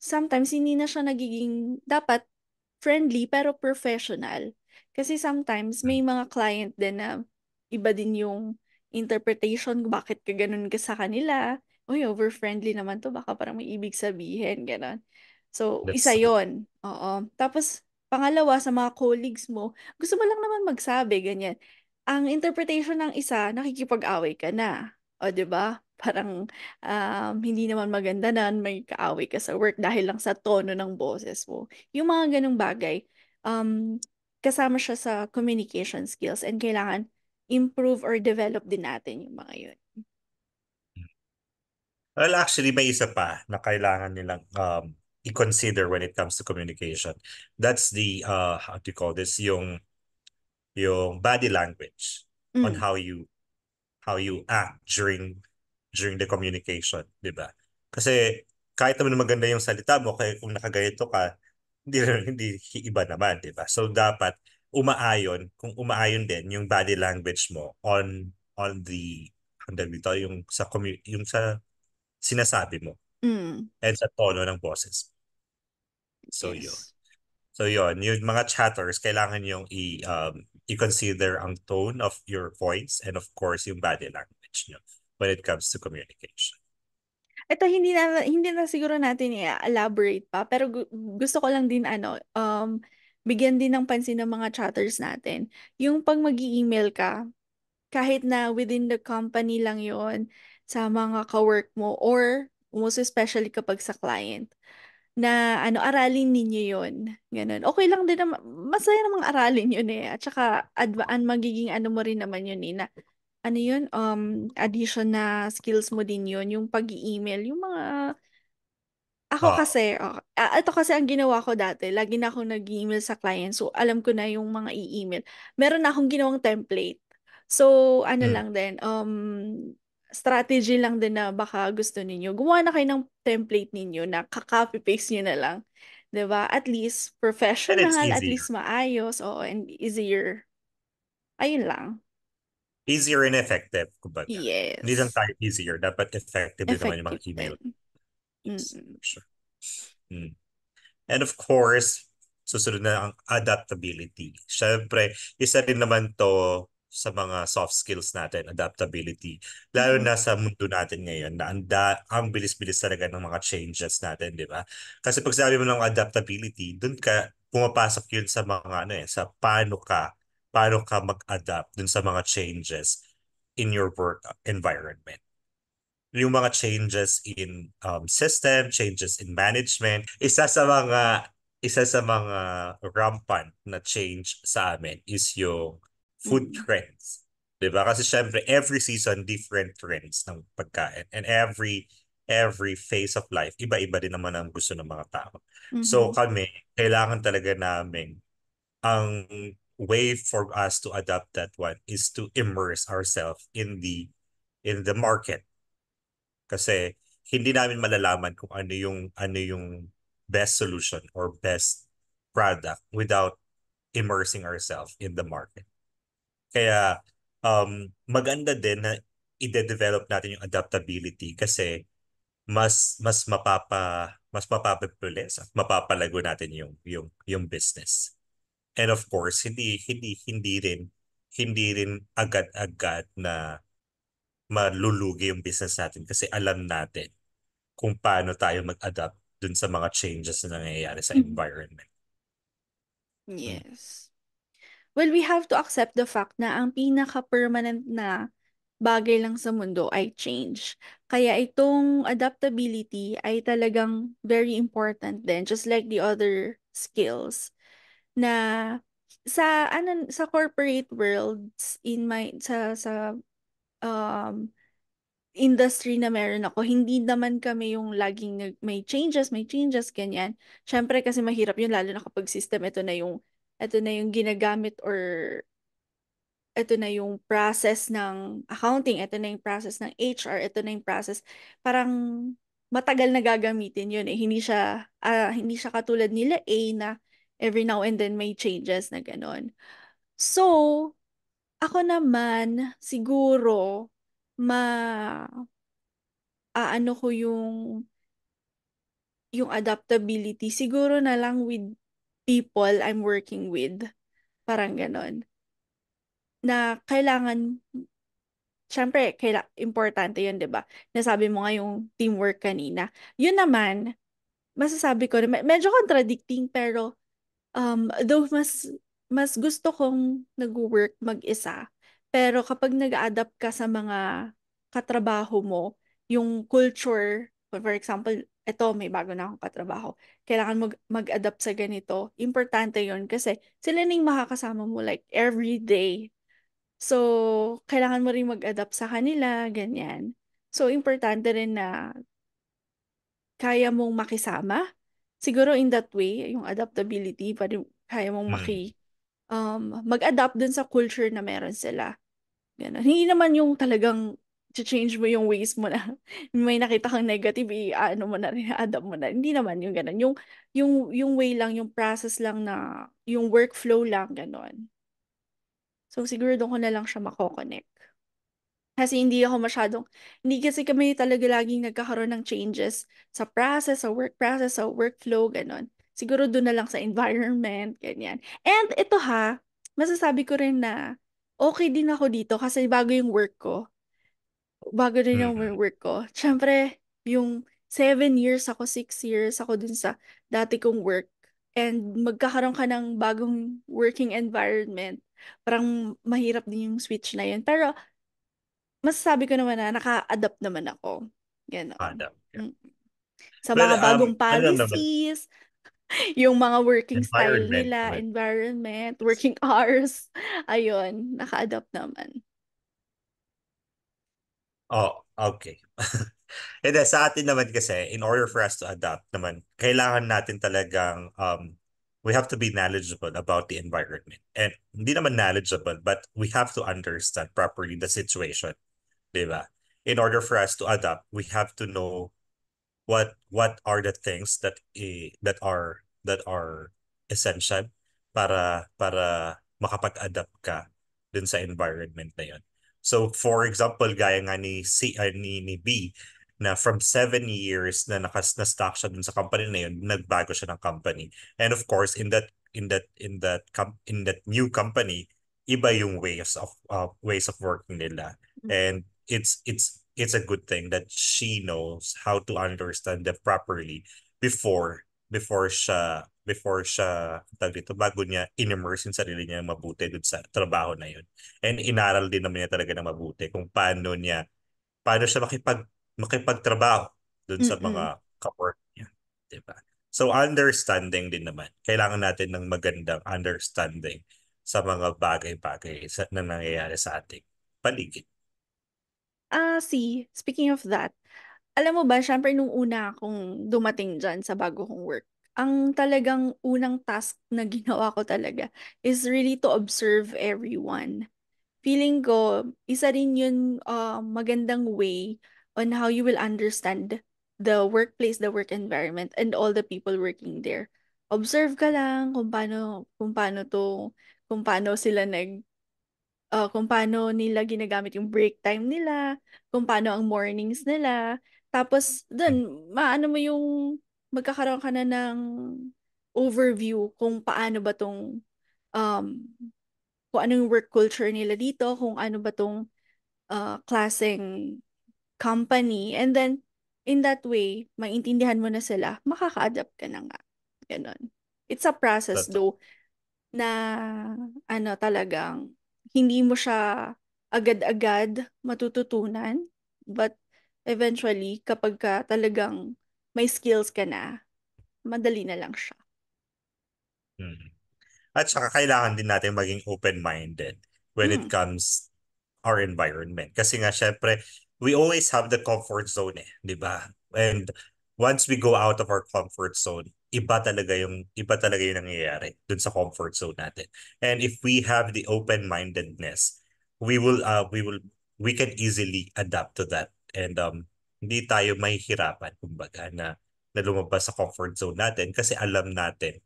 sometimes hindi na siya nagiging dapat friendly pero professional. Kasi sometimes may mga client din na iba din yung interpretation kung bakit ka ganun ka sa kanila. Uy, over-friendly naman to, baka parang may ibig sabihin, gano'n. So, isa
That's true.
yon. Oo. Tapos, pangalawa, sa mga colleagues mo, gusto mo lang naman magsabi, ganyan. Ang interpretation ng isa, nakikipag-away ka na. O, 'di ba? Parang hindi naman maganda na may kaaway ka sa work dahil lang sa tono ng boses mo. Yung mga ganong bagay, um, kasama siya sa communication skills and kailangan improve or develop din natin yung mga yun.
Well, actually, may isa pa na kailangan nilang i-consider when it comes to communication. That's how do you call this? Yung body language on
Mm,
how you act during the communication, di ba? Kasi kahit naman maganda yung salita mo, kaya kung nakaganito ka, hindi iba naman, di ba? So dapat kung umaayon din yung body language mo on dito, yung sa sinasabi mo
mm,
and sa tono ng boses. So yun.
yes.
So yun, yung mga chatters, kailangan yung i-consider ang tone of your voice and of course yung body language nyo when it comes to communication.
ito hindi na siguro natin i-elaborate pa, pero gusto ko lang din bigyan din ng pansin ng mga chatters natin. Yung pag mag-email ka, kahit na within the company lang yon sa mga ka-work mo or most especially kapag sa client na aralin ninyo yon ganun. Okay lang din naman, masaya namang aralin yun eh. At saka, magiging mo rin naman yun eh, na yun, addition na skills mo din yun, yung pag-email, yung mga ako
Ah,
kasi, ito kasi ang ginawa ko dati, lagi na akong nag-email sa client, so alam ko na yung mga i-email. Meron na akong ginawang template. So,
mm.
lang din, strategy lang din na baka gusto ninyo. Gumawa na kayo ng template ninyo na ka-copy-paste nyo na lang. 'Di ba? At least
And it's
professional, at least
easier.
maayos, and easier. Ayun lang.
Easier and effective, kumbaga. Hindi lang
Yes.
tayo easier, dapat effective din naman yung
Effective
mga email.
din.
Yes,
Mm-mm.
for sure. Mm. And of course, susunod na ang adaptability. Siyempre, isa rin naman to sa mga soft skills natin, adaptability. Lalo
Mm-mm.
na sa mundo natin ngayon na ang bilis-bilis talaga ng mga changes natin, di ba? Kasi pag sabi mo ng adaptability, dun ka pumapasok yun sa mga sa paano ka mag-adapt dun sa mga changes in your work environment, yung mga changes in system, changes in management. Isa sa mga rampant na change sa amin is yung food
Mm-mm.
trends. 'Di ba? Kasi syempre every season different trends ng pagkain, and every phase of life iba-iba din naman ang gusto ng mga tao. So
Mhm.
kami kailangan talaga namin ang way for us to adapt that one is to immerse ourselves in the market, kasi hindi namin malalaman kung ano yung best solution or best product without immersing ourselves in the market. Kaya maganda din na i-develop natin yung adaptability, kasi mas mapapabilis at mapapalago natin yung business. And of course, hindi rin agad-agad na malulugi yung business natin, kasi alam natin kung paano tayo mag-adapt dun sa mga changes na nangyayari sa
Mhm.
environment. Mm.
Yes. Well, we have to accept the fact na ang pinaka-permanent na bagay lang sa mundo ay change. Kaya itong adaptability ay talagang very important din, just like the other skills na sa corporate worlds sa um industry na meron ako, hindi naman kami yung laging may changes, ganyan. Siyempre kasi mahirap yun, lalo na kapag system, ito na yung ginagamit, or ito na yung process ng accounting, ito na yung process ng HR, ito na yung process, parang matagal na gagamitin yun eh. Hindi siya katulad nila na every now and then may changes na gano'n. So, ako naman, siguro, ma aano ko yung adaptability siguro na lang with people I'm working with, parang ganon. Na kailangan, syempre, importante yun, 'di ba? Nasabi mo nga yung teamwork kanina. Yun naman, masasabi ko na medyo contradicting, pero though mas gusto kong nag-work mag-isa, pero kapag nag-adapt ka sa mga katrabaho mo, yung culture, for example, eto may bago na akong katrabaho, kailangan mag-adapt sa ganito. Importante yon kasi sila na yung makakasama mo like every day. So, kailangan mo rin mag-adapt sa kanila, ganyan. So, importante rin na kaya mong makisama. Siguro in that way, yung adaptability, kaya mong
Mm.
mag-adapt dun sa culture na meron sila. Ganun. Hindi naman yung talagang change mo yung ways mo na may nakita kang negative, ano mo na rin, adapt mo na. Hindi naman yung ganun. Yung way lang, yung process lang na, yung workflow lang, ganun. So, siguro doon ko na lang siya mako-connect. Kasi hindi kasi kami talaga laging nagkakaroon ng changes sa process, sa work process, sa workflow, ganon. Siguro doon na lang sa environment, ganyan. And ito masasabi ko rin na okay din ako dito kasi bago yung work ko. Bago din yung
Mm.
work ko. Siyempre, yung 7 years ako, 6 years ako dun sa dati kong work, and magkakaroon ka ng bagong working environment, parang mahirap din yung switch na yun. Pero masasabi ko naman na naka-adapt naman ako. Ganon.
Adam.
Mm. Sa
Well,
mga bagong
ano lang naman,
policies, yung mga working style
environment
nila,
naman.
environment, working hours, ayun, naka-adapt naman.
Oh, okay. And then, sa atin naman kasi, in order for us to adapt naman, kailangan natin talagang, we have to be knowledgeable about the environment. And hindi naman knowledgeable, but we have to understand properly the situation, di ba? In order for us to adapt, we have to know what are the things that are essential para makapag-adapt ka dun sa environment na yun. So for example, gaya nga ni B, na from 7 years na-stuck siya dun sa company na yun, nagbago siya ng company. And of course, in that new company, iba yung ways of working nila. And it's a good thing that she knows how to understand them properly before siya tawag dito, bago niya in-immerse yung sarili niya mabuti dun sa trabaho na yun. And inaral din naman niya talaga na mabuti kung paano siya makipagtrabaho dun sa
Mm-mm.
mga ka-work niya, di ba? So understanding din naman. Kailangan natin ng magandang understanding sa mga bagay-bagay na nangyayari sa ating paligid.
Speaking of that, alam mo ba, syempre nung una akong dumating dyan sa bago kong work, ang talagang unang task na ginawa ko talaga is really to observe everyone. Feeling ko, isa rin yun, magandang way on how you will understand the workplace, the work environment, and all the people working there. Observe ka lang kung paano sila kung paano nila ginagamit yung break time nila, kung paano ang mornings nila. Tapos, dun, maano mo yung magkakaroon ka na ng overview kung paano ba um, kung anong work culture nila dito, kung ano ba tong klaseng company. And then, in that way, maintindihan mo na sila, makaka-adapt ka na nga. Ganon. It's a process
Totoo.
though, na ano talagang hindi mo siya agad-agad matututunan, but eventually kapag ka talagang may skills ka na, madali na lang siya.
Mm. At saka kailangan din natin maging open-minded when it
Mm,
comes our environment. Kasi nga, syempre, we always have the comfort zone di ba? And once we go out of our comfort zone, iba talaga yung nangyayari dun sa comfort zone natin. And if we have the open-mindedness, we can easily adapt to that. And hindi tayo mahihirapan, kumbaga, na lumabas sa comfort zone natin kasi alam natin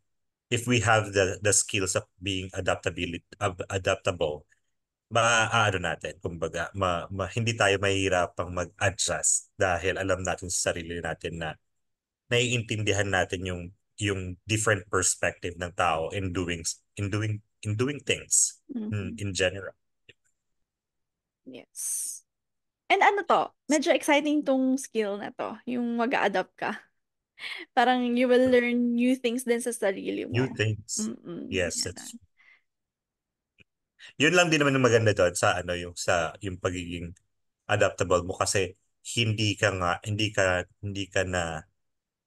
if we have the skills of being adaptable, maaano natin, kumbaga, hindi tayo mahihirapang mag-adjust dahil alam natin sa sarili natin na naiintindihan natin yung different perspective ng tao in doing things
mhm.
in general.
Yes. And ano to, medyo exciting tong skill na to, yung mag-adapt ka. Parang you will learn new things din sa sarili
New
mo.
things. Yes,
Yan.
yun lang din naman yung maganda doon sa yung pagiging adaptable mo kasi hindi ka na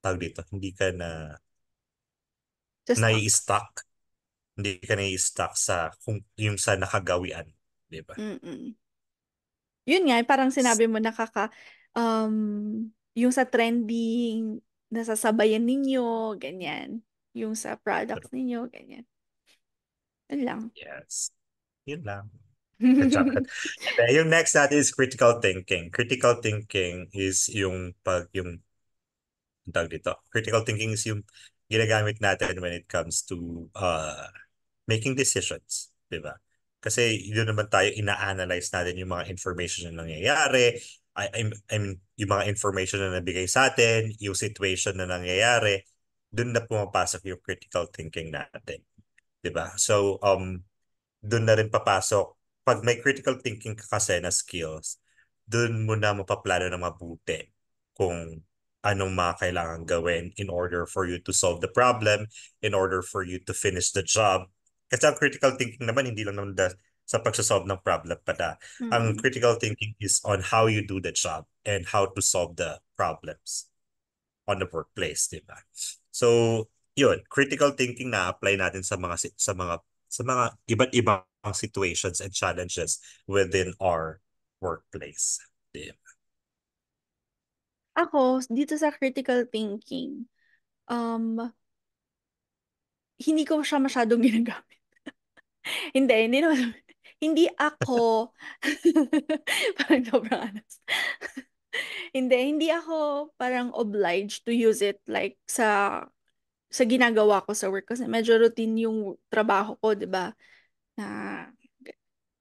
tawag dito, hindi ka na
Just talk.
nai-stuck. Hindi ka nai-stuck sa kung yung sa nakagawian, 'di ba?
Mm-mm. Yun nga, parang sinabi mo yung sa trending, nasasabayan ninyo, ganyan. Yung sa
Pero,
products ninyo, ganyan. Yun lang.
yes. Yun lang. Charot. And then, yung next natin is critical thinking. Critical thinking is yung tawag dito. Critical thinking is yung ginagamit natin when it comes to making decisions, 'di ba? Kasi yun naman tayo ina-analyze natin yung mga information na nangyayari, I mean, yung mga information na nabigay sa atin, yung situation na nangyayari, doon na pumapasok yung critical thinking natin, 'di ba? So, doon na rin papasok pag may critical thinking ka kasi na skills, doon mo na mapaplano na mabuti kung anong mga kailangan gawin in order for you to solve the problem, in order for you to finish the job. Kasi ang critical thinking naman, hindi lang naman sa pagsasolve ng problem pala. Ang
Mm.
critical thinking is on how you do the job and how to solve the problems on the workplace, di ba? So, yun, critical thinking na apply natin sa mga iba't ibang situations and challenges within our workplace. Di ba?
Ako, dito sa critical thinking, um, hindi ko siya masyadong ginagamit. Hindi naman. Hindi ako, parang sobrang honest. Hindi ako parang obliged to use it like sa ginagawa ko sa work kasi medyo routine yung trabaho ko, 'di ba? Na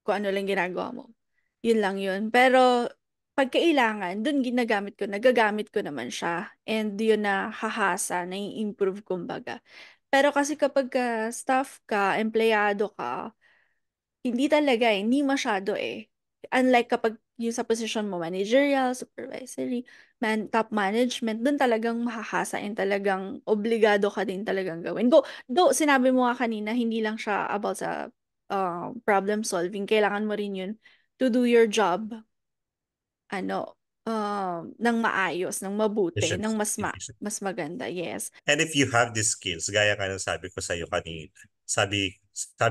kung ano lang ginagawa mo. Yun lang yun. Pero pag kailangan, dun nagagamit ko naman siya. And yun na hahasa, na improve kumbaga. Pero kasi kapag staff ka, empleyado ka, hindi talaga hindi masyado eh. Unlike kapag yung sa position mo, managerial, supervisory, top management, dun talagang mahahasa and talagang obligado ka din talagang gawin. Though, sinabi mo nga kanina, hindi lang siya about sa problem solving. Kailangan mo rin yun to do your job, ng maayos, ng mabuti, ng
Efficient.
mas maganda. Yes.
And if you have these skills, gaya ka ng sabi ko sa iyo kanina, sabi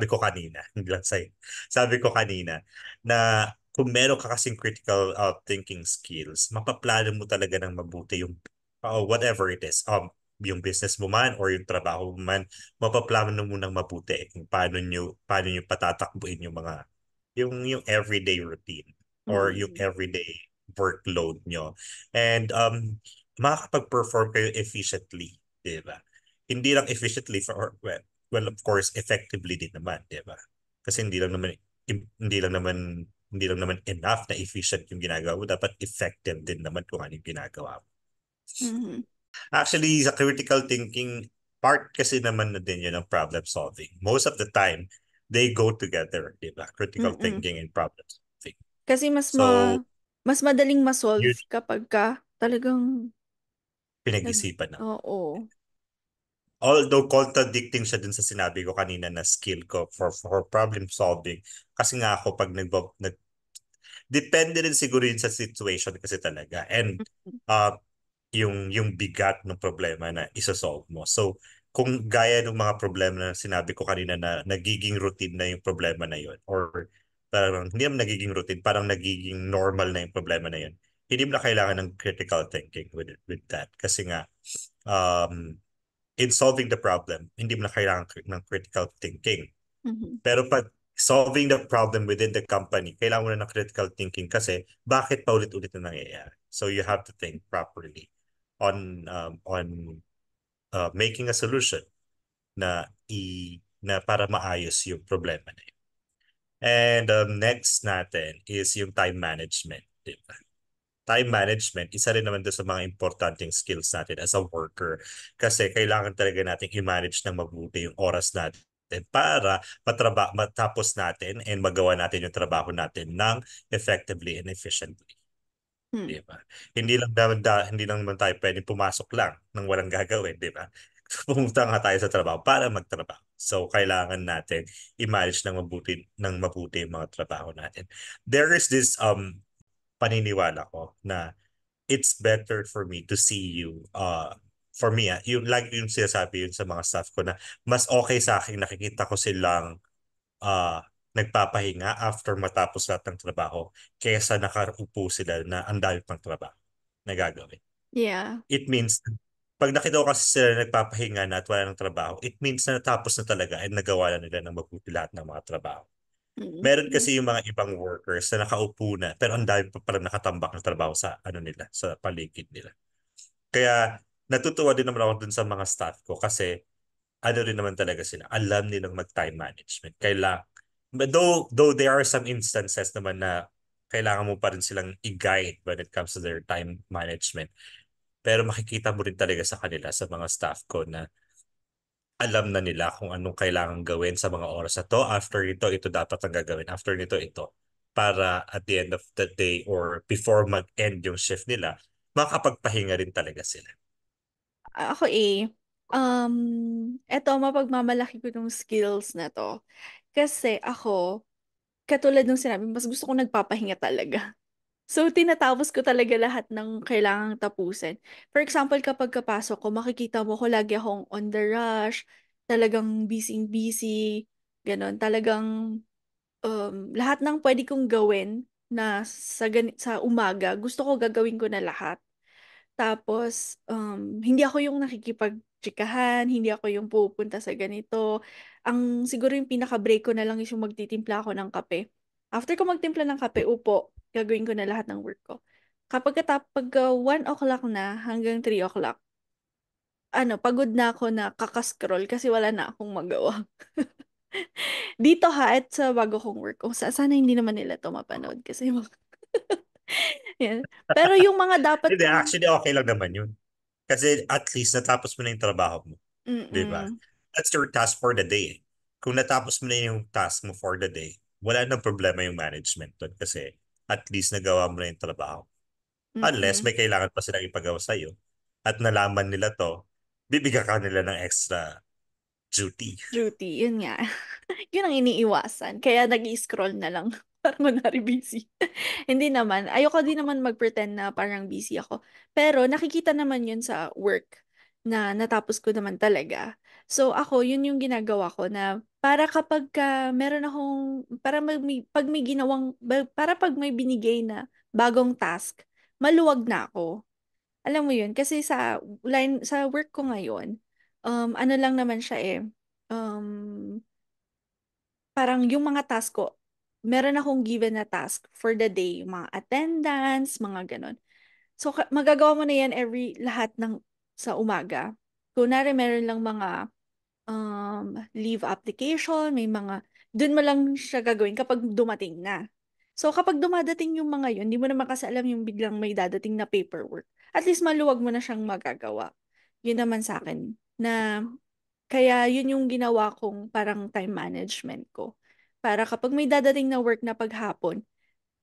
ko kanina, hindi lang sa'yo, sabi ko kanina, na kung meron ka kasing critical thinking skills, mapaplano mo talaga ng mabuti yung whatever it is, yung business mo man or yung trabaho mo man, mapaplano mo ng mabuti kung paano nyo patatakbuhin yung everyday routine or yung
Mm.
everyday workload nyo. And makakapag-perform kayo efficiently, di ba? Hindi lang efficiently well, of course, effectively din naman, di ba? Kasi hindi lang naman enough na efficient yung ginagawa mo. Dapat effective din naman kung ano yung ginagawa mo.
Mhm.
Actually, sa critical thinking, part kasi naman na din yun ng problem solving. Most of the time, they go together, di ba? Critical
Mm-mm.
thinking and problem solving.
Kasi
So,
mas madaling
yun
ma-solve kapag ka talagang nag
pinag-isipan na.
oo.
Although contradicting siya dun sa sinabi ko kanina na skill ko for problem solving. Kasi nga ako pag depende rin siguro yun sa situation kasi talaga. And uh, yung bigat ng problema na isa-solve mo. So, kung gaya ng mga problema na sinabi ko kanina na nagiging routine na yung problema na yun or parang hindi naman nagiging routine, parang nagiging normal na yung problema na yun, hindi mo na kailangan ng critical thinking with that. Kasi nga, um, in solving the problem, hindi mo na kailangan ng critical thinking.
Mhm.
Pero pag solving the problem within the company, kailangan mo na ng critical thinking kasi bakit paulit-ulit na nangyayari. So you have to think properly on making a solution na para maayos yung problema na yun. And next natin is yung time management. Diba? Time management, isa rin naman doon sa mga importanteng skills natin as a worker kasi kailangan talaga natin i-manage ng mabuti yung oras natin para matapos natin and magawa natin yung trabaho natin ng effectively and efficiently.
Hmm.
Di ba? Hindi lang naman tayo pwedeng pumasok lang nang walang gagawin, di ba? Pumunta nga tayo sa trabaho para magtrabaho. So, kailangan natin i-manage ng mabuti yung mga trabaho natin. There is this paniniwala ko na it's better for me to see you for me yung like yung sinasabi yun sa mga staff ko na mas okay sa akin nakikita ko silang uh, nagpapahinga after matapos lahat ng trabaho kaysa nakaupo sila na ang dami pang trabaho na gagawin.
Yeah.
It means pag nakita ko kasi sila nagpapahinga na at wala ng trabaho, it means na natapos na talaga at nagawa na nila ng mabuti lahat ng mga trabaho.
Mm.
Meron kasi yung mga ibang workers na nakaupo na pero ang dami pa pala nakatambak ng trabaho sa nila, sa paligid nila. Kaya natutuwa din naman ako dun sa mga staff ko kasi rin naman talaga sila. Alam nilang mag-time management. But though there are some instances naman na kailangan mo pa rin silang i-guide when it comes to their time management. Pero makikita mo rin talaga sa kanila, sa mga staff ko na alam na nila kung anong kailangan gawin sa mga oras na to. After nito, ito dapat ang gagawin. After nito, ito. Para at the end of the day or before mag-end yung shift nila, makapagpahinga rin talaga sila.
Ako eto mapagmamalaki ko ng skills na to. Kasi ako, katulad ng sinabi, mas gusto ko nagpapahinga talaga. So, tinatapos ko talaga lahat ng kailangang tapusin. For example, kapag kapasok ko, makikita mo ko lagi akong on the rush, talagang busy-busy, ganon. Talagang lahat ng pwede kong gawin na sa umaga, gusto ko gagawin ko na lahat. Tapos, hindi ako yung nakikipagtsikahan, hindi ako yung pupunta sa ganito. Siguro yung pinaka-break ko na lang is yung magtitimpla ako ng kape. After ko magtimpla ng kape, upo, gagawin ko na lahat ng work ko. Pag 1 o'clock na hanggang 3 o'clock, pagod na ako na kakascroll kasi wala na akong magawa. Dito ha, at sa bago kong work, sana hindi naman nila to mapanood kasi yan. Pero yung mga dapat
Hindi,
kong,
actually okay lang naman yun. Kasi at least natapos mo na yung trabaho mo. Di ba?
mm-mm,
That's your task for the day. Kung natapos mo na yung task mo for the day, wala nang problema yung management doon kasi at least nagawa mo na yung trabaho. Unless
mm-mm.
may kailangan pa silang ipagawa sa'yo at nalaman nila to, bibigyan ka nila ng extra duty.
Duty, yun nga. Yun ang iniiwasan. Kaya nag-i-scroll na lang. Parang kunwari busy. Hindi naman. Ayoko din naman mag-pretend na parang busy ako. Pero nakikita naman yun sa work na natapos ko naman talaga. So ako, yun yung ginagawa ko na para kapag meron akong, pag may para pag may binigay na bagong task, maluwag na ako. Alam mo yun, kasi sa work ko ngayon, ano lang naman siya parang yung mga task ko, meron akong given na task for the day, yung mga attendance, mga ganun. So, magagawa mo na yan lahat sa umaga. Kunwari, meron lang mga leave application, dun mo lang siya gagawin kapag dumating na. So, kapag dumadating yung mga yun, di mo naman kasi alam yung biglang may dadating na paperwork. At least maluwag mo na siyang magagawa. Yun naman sa akin. Kaya yun yung ginawa kong parang time management ko. Para kapag may dadating na work na paghapon,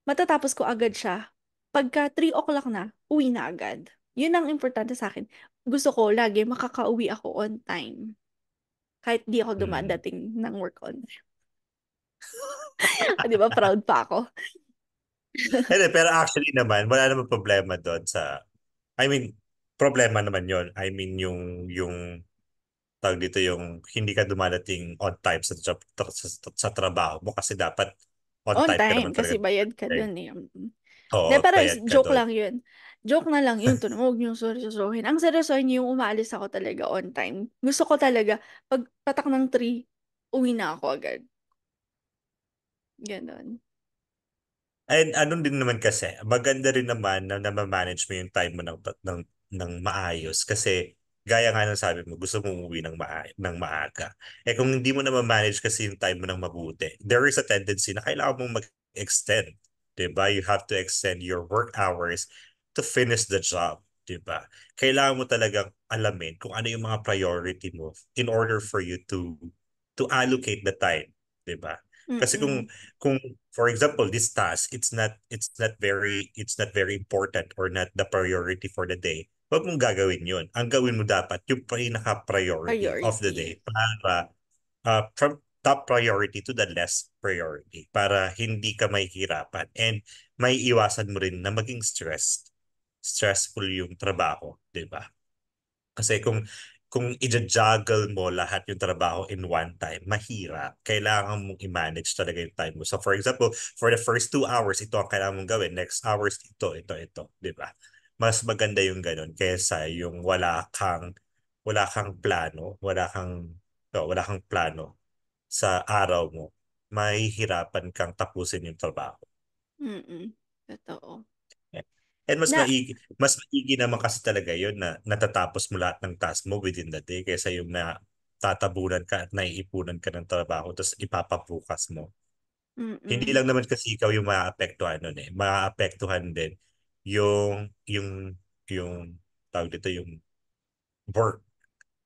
matatapos ko agad siya. Pagka 3 o'clock na, uwi na agad. Yun ang importante sa akin. Gusto ko lagi makakauwi ako on time. Kahit di ako
Hmm.
dumadating ng work on time. Di ba? Proud pa ako.
Hindi, pero actually naman, wala naman problema doon sa, I mean, problema naman yon. I mean, yung tawag dito yung hindi ka dumadating on time sa trabaho mo kasi dapat on
On
time ka
time,
naman
kasi
talaga.
bayad ka
Okay?
dun eh.
Oo,
De, pero
bayad ka
joke
doon.
lang yun. Joke na lang yun. Huwag niyong seryosohin. Ang seryosohin yung umaalis ako talaga on time. Gusto ko talaga, pag patak ng 3, uwi na ako agad. Ganon.
And anong din naman kasi, maganda rin naman na na-manage mo yung time mo ng maayos kasi gaya nga ng sabi mo, gusto mo umuwi ng maaga. Eh kung hindi mo na ma-manage kasi yung time mo ng mabuti, there is a tendency na kailangan mong mag-extend. 'Di ba? You have to extend your work hours to finish the job. 'Di ba? Kailangan mo talagang alamin kung ano yung mga priority mo in order for you to allocate the time. 'Di ba? Kasi
Mm-mm.
kung for example this task it's not very important or not the priority for the day, wag mong gagawin yun. Ang gawin mo dapat yung pinaka-priority of the day
Priority.
para from top priority to the less priority para hindi ka mahihirapan and may iwasan mo rin na maging stressful yung trabaho, di ba? Kasi kung i-juggle mo lahat yung trabaho in one time, mahirap. Kailangan mong i-manage talaga yung time mo. So for example, for the first 2 hours, ito ang kailangan mong gawin. Next hours, ito. Di ba? Mas maganda yung ganun kaysa yung wala kang plano, wala kang plano sa araw mo. Mahihirapan kang tapusin yung trabaho.
Mm-mm. Totoo.
And
Na,
mas maigi naman kasi talaga yun na natatapos mo lahat ng task mo within the day kaysa yung na tatabunan ka at naiipunan ka ng trabaho tapos ipapabukas mo. Hindi
mm-mm.
lang naman kasi ikaw yung maaapektuhan nun eh. Maaapektuhan din yung tawag dito yung work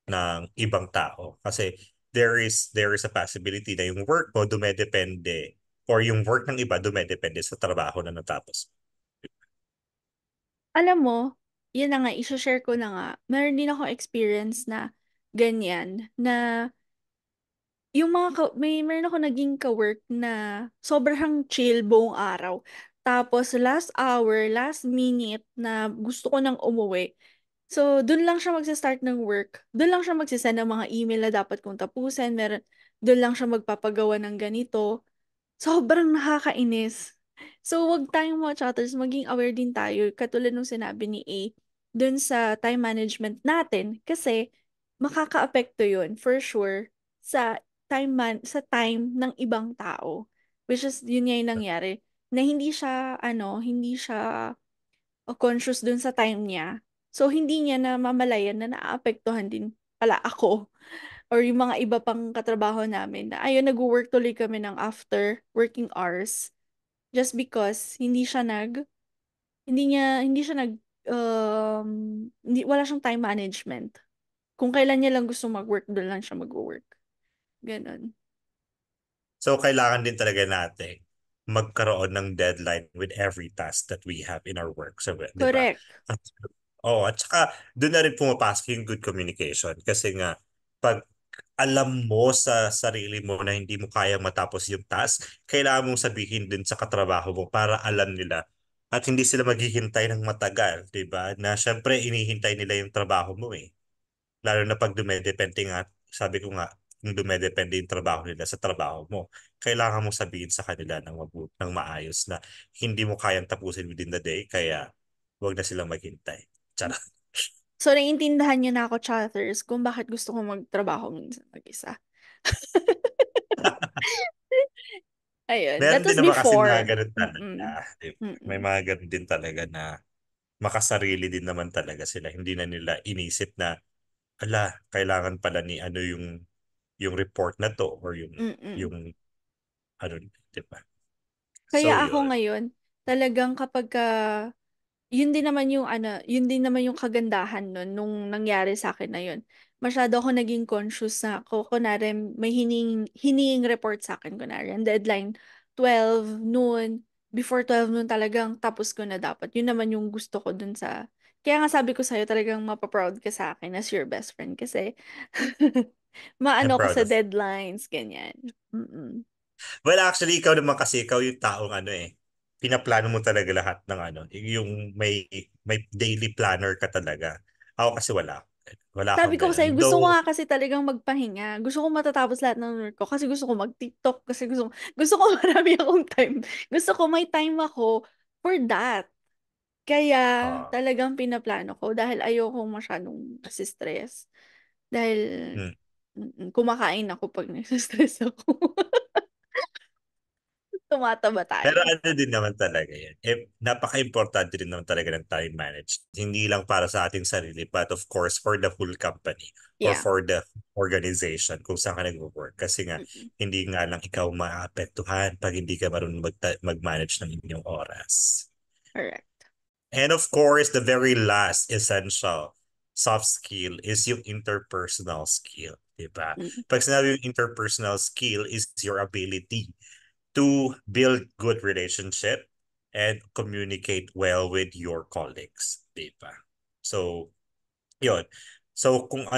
ng ibang tao. Kasi there is a possibility na yung work mo dumedepende or yung work ng iba dumedepende sa trabaho na natapos.
Alam mo, yun na nga, i-share ko na nga. Meron din ako experience na ganyan, na yung meron ako naging ka-work na sobrang chill buong araw. Tapos last hour, last minute na gusto ko nang umuwi. So, dun lang siya magsa-start ng work. Dun lang siya magsisend ng mga email na dapat kong tapusin. Dun lang siya magpapagawa ng ganito. Sobrang nakakainis. So, wag tayong mga chatters, maging aware din tayo, katulad nung sinabi ni A, dun sa time management natin, kasi makakaapekto yun, for sure, sa sa time ng ibang tao. Which is, yun nga yung nangyari, na hindi siya conscious dun sa time niya. So, hindi niya na mamalayan na naaapektuhan din pala ako or yung mga iba pang katrabaho namin na ayun, nag-work tuloy kami ng after working hours just because hindi siya wala siyang time management. Kung kailan niya lang gusto mag-work, doon lang siya mag-work. Ganon.
So, kailangan din talaga natin magkaroon ng deadline with every task that we have in our work. So, di ba?
Correct.
Oo, at saka doon na rin pumapasok yung good communication. Kasi nga, pag alam mo sa sarili mo na hindi mo kaya matapos yung task, kailangan mong sabihin din sa katrabaho mo para alam nila at hindi sila maghihintay ng matagal, di ba? Na syempre, inihintay nila yung trabaho mo eh. Lalo na pag dumedepende nga, sabi ko nga, kung dumedepende yung trabaho nila sa trabaho mo, kailangan mong sabihin sa kanila ng maayos na hindi mo kayang tapusin within the day, kaya wag na silang maghintay. Charot.
So, naiintindihan niyo na ako, chatters, kung bakit gusto ko magtrabaho minsan mag-isa. Ayun. That
Meron din
was
naman kasi mga
before.
ganun talaga.
Mm-mm.
Di ba? May
Mm-mm.
mga ganun din talaga na makasarili din naman talaga sila. Hindi na nila inisip na, ala, kailangan pala ni ano yung report na to or
Mm-mm.
yung ano, di ba? So,
Kaya ako
yun.
ngayon, talagang yun din naman yung kagandahan nun, nung nangyari sa akin na yun. Masyado ako naging conscious na ako, kunwari may hininging report sa akin, kunwari, ang deadline 12 noon, before 12 noon talagang tapos ko na dapat. Yun naman yung gusto ko dun kaya nga sabi ko sa'yo, talagang mapaproud ka sa akin as your best friend kasi
I'm
maano ko
proud
sa
of.
deadlines, ganyan. Mm-mm.
Well, actually, ikaw naman kasi, ikaw yung taong ano eh, pinaplano mo talaga lahat ng ano, yung may daily planner ka talaga. Ako kasi wala. Wala
Sabi
akong
ko
ganun.
sa'yo, gusto ko
Though,
nga kasi talagang magpahinga. Gusto ko matatapos lahat ng work ko kasi gusto ko mag-TikTok, kasi gusto ko marami akong time. Gusto ko may time ako for that. Kaya
uh,
talagang pinaplano ko dahil ayoko masyadong stress. Dahil
hmm.
kumakain ako pag nasa-stress ako. Tumataba
Pero
tayo.
ano din naman talaga yan. Eh, napaka-importante din naman talaga ng time management. Hindi lang para sa ating sarili, but of course, for the whole company or
Yeah.
for the organization kung saan ka nag-work. Kasi nga,
Mm-mm.
hindi nga lang ikaw maapektuhan pag hindi ka marunong mag-manage ng inyong oras.
Correct.
And of course, the very last essential soft skill is yung interpersonal skill. Diba?
Mm.
Pag sinabi yung interpersonal skill is your ability to build good relationship and communicate well with your colleagues, 'di ba? So, 'yun. So kung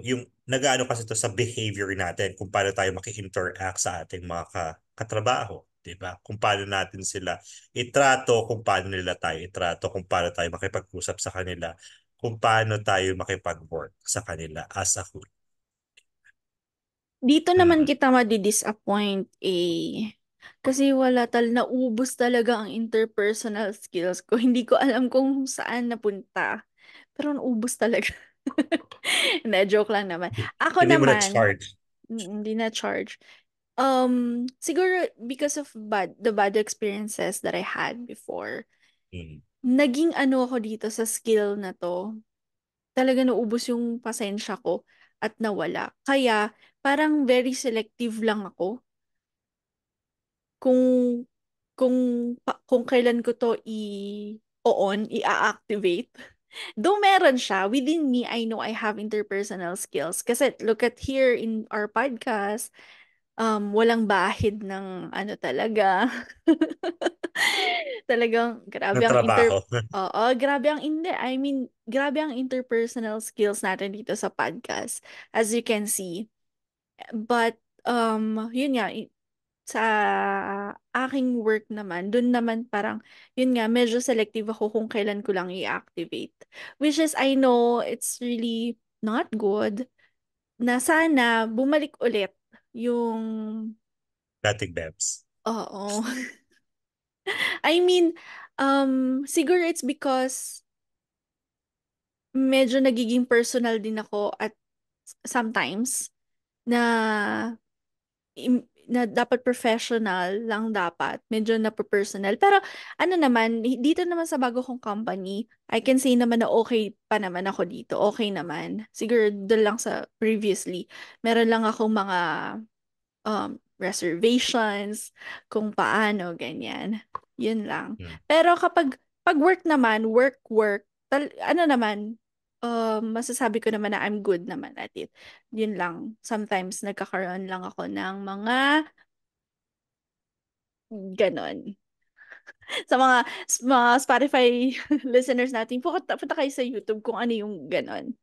yung nagaano kasi to sa behavior natin, kung paano tayo maki-interact sa ating mga katrabaho, 'di ba? Kung paano natin sila itrato, kung paano nila tayo itrato, kung paano tayo makipag-usap sa kanila, kung paano tayo makipag-work sa kanila as a whole.
Dito naman
Mm.
kita madi-disappoint eh. Kasi naubos talaga ang interpersonal skills ko. Hindi ko alam kung saan napunta. Pero naubos talaga. Hindi, joke lang naman. Ako
Hindi mo
naman,
na-charge.
hindi na charge. Siguro because of the bad experiences that I had before,
Mm.
naging ano ako dito sa skill na to. Talaga naubos yung pasensya ko at nawala. Kaya parang very selective lang ako kung kung kailan ko to i-activate. Though meron siya, within me, I know I have interpersonal skills. Kasi look at here in our podcast, walang bahid ng ano talaga. Talagang grabe
ng
ang
trabaho.
Oo, grabe ang hindi. I mean, grabe ang interpersonal skills natin dito sa podcast, as you can see. But, yun nga, sa aking work naman, dun naman parang, yun nga, medyo selective ako kung kailan ko lang i-activate. Which is, I know it's really not good na sana bumalik ulit yung,
Dating Bebs.
oo. I mean, siguro it's because medyo nagiging personal din ako at sometimes na na dapat professional lang dapat. Medyo na personal. Pero ano naman, dito naman sa bago kong company, I can say naman na okay pa naman ako dito. Okay naman. Siguro doon lang sa previously, meron lang akong mga reservations, kung paano, ganyan. Yun lang.
Hmm.
Pero pag work naman, work, ano naman, masasabi ko naman na I'm good naman at it. Yun lang. Sometimes nagkakaroon lang ako ng mga ganon. Sa mga Spotify listeners natin, punta kayo sa YouTube kung ano yung ganon.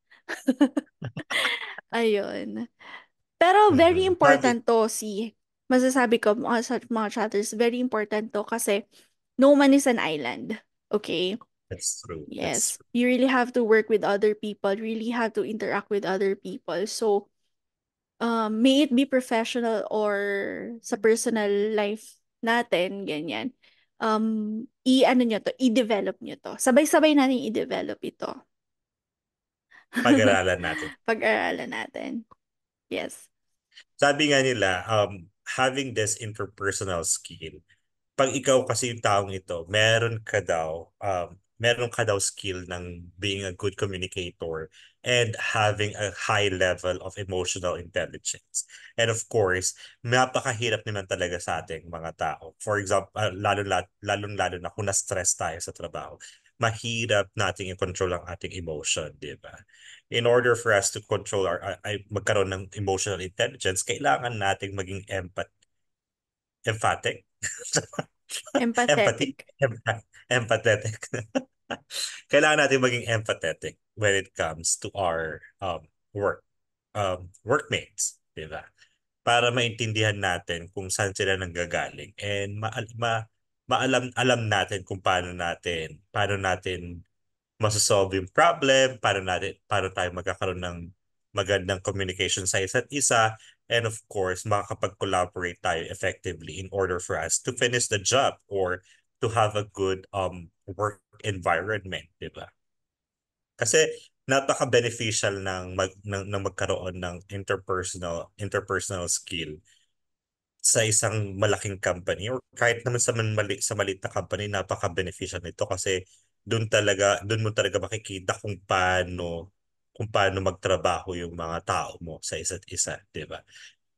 Ayun. Pero very
Mhm.
important to, masasabi ko sa mga chatters, very important to kasi no man is an island. Okay?
That's true. That's
Yes.
true.
You really have to work with other people, really have to interact with other people. So, may it be professional or sa personal life natin, ganyan. I-ano nyo to, i-develop nyo to. Sabay-sabay natin i-develop ito.
Pag-aralan natin.
Pag-aralan natin. Yes.
Sabi nga nila, having this interpersonal skill, pag ikaw kasi yung taong ito, meron ka daw skill ng being a good communicator and having a high level of emotional intelligence. And of course, napakahirap naman talaga sa ating mga tao. For example, lalo na kung na-stress tayo sa trabaho, mahirap nating i-control ang ating emotion, di ba? In order for us to control magkaroon ng emotional intelligence, kailangan nating maging emphatic. Empathy.
Empathetic.
Empathetic. Kailangan natin maging empathetic when it comes to our workmates, di ba? Para maintindihan natin kung saan sila nanggagaling and alam natin kung paano natin masosolve yung problem, paano tayo magkakaroon ng magandang communication sa isa't isa, and of course, makakapag-collaborate tayo effectively in order for us to finish the job or to have a good work environment, di ba? Kasi napaka-beneficial ng magkaroon ng interpersonal skill sa isang malaking company or kahit naman sa maliit na company, napaka-beneficial nito kasi doon mo talaga makikita kung paano magtrabaho yung mga tao mo sa isa't isa, 'di ba?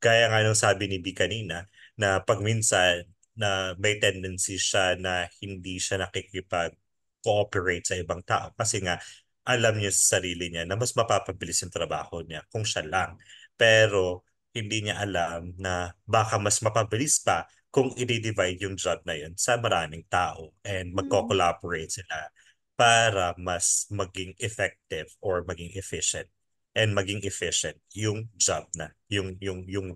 Kaya nga nung sabi ni B kanina na pag minsan na may tendency siya na hindi siya nakikipag-cooperate sa ibang tao kasi nga alam niya sa sarili niya na mas mapapabilis yung trabaho niya kung siya lang. Pero hindi niya alam na baka mas mapabilis pa kung i-divide yung job na yun sa maraming tao and
Mm.
magko-collaborate sila para mas maging effective or maging efficient and maging efficient yung job na yung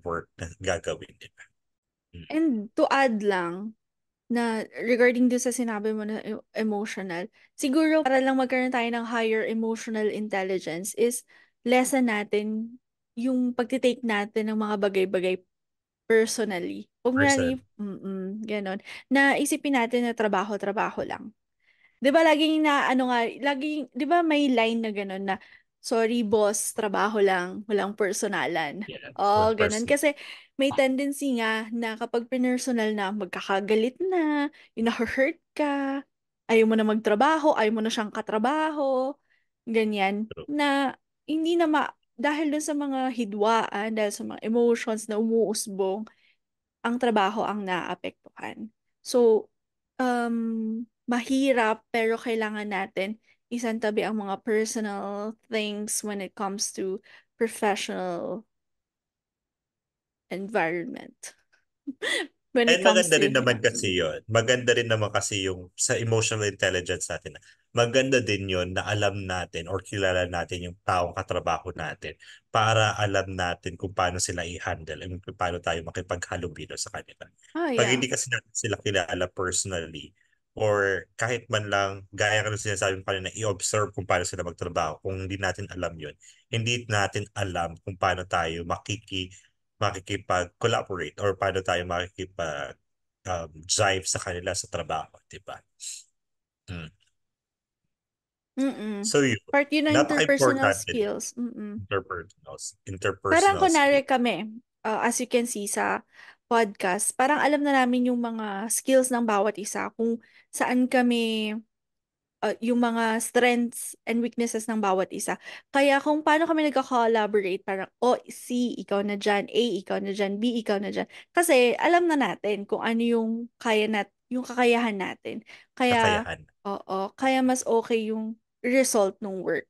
work na gagawin nila. Mm.
And to add lang, na regarding dun sa sinabi mo na emotional, siguro para lang magkaroon tayo ng higher emotional intelligence is lesson natin yung pagtitake natin ng mga bagay-bagay personally. Kunyari,
Person.
ganon. Na isipin natin na trabaho-trabaho lang. 'Di ba laging na ano nga, laging 'di ba may line na gano'n na sorry boss, trabaho lang, walang personalan.
Yeah,
Oh,
one
gano'n
person.
kasi may tendency nga na kapag pinersonal na magkakagalit na, yung hurt ka, ayaw mo na magtrabaho, ayaw mo na siyang katrabaho, ganyan.
True.
Na hindi na dahil dun sa mga hidwaan, dahil sa mga emotions na umuusbong, ang trabaho ang naapektuhan. So, mahirap pero kailangan natin isantabi ang mga personal things when it comes to professional environment. when it
And
comes
maganda rin
to,
naman
yeah.
kasi yun. Maganda rin naman kasi yung sa emotional intelligence natin. Maganda din yun na alam natin or kilala natin yung taong katrabaho natin para alam natin kung paano sila i-handle and kung paano tayo makipaghalubilo sa kanila.
Oh,
Pag
yeah.
hindi kasi natin sila kilala personally or kahit man lang, gaya ka nung sinasabi mo kanina, i-observe kung paano sila magtrabaho. Kung hindi natin alam yun, hindi natin alam kung paano tayo makikipag-collaborate or paano tayo makikipag drive sa kanila sa trabaho, di ba? Mm.
Mm.
So yun,
Part yun ng interpersonal
napaka-importante din
skills. Mm. Parang
interpersonal
kunwari
skill.
kami, as you can see sa podcast, parang alam na namin yung mga skills ng bawat isa, kung saan kami, yung mga strengths and weaknesses ng bawat isa. Kaya kung paano kami nagka-collaborate, parang, oh, C, ikaw na dyan, A, ikaw na dyan, B, ikaw na dyan. Kasi alam na natin kung ano yung yung kakayahan natin. Kaya,
Kakayahan.
oo, kaya mas okay yung result ng work.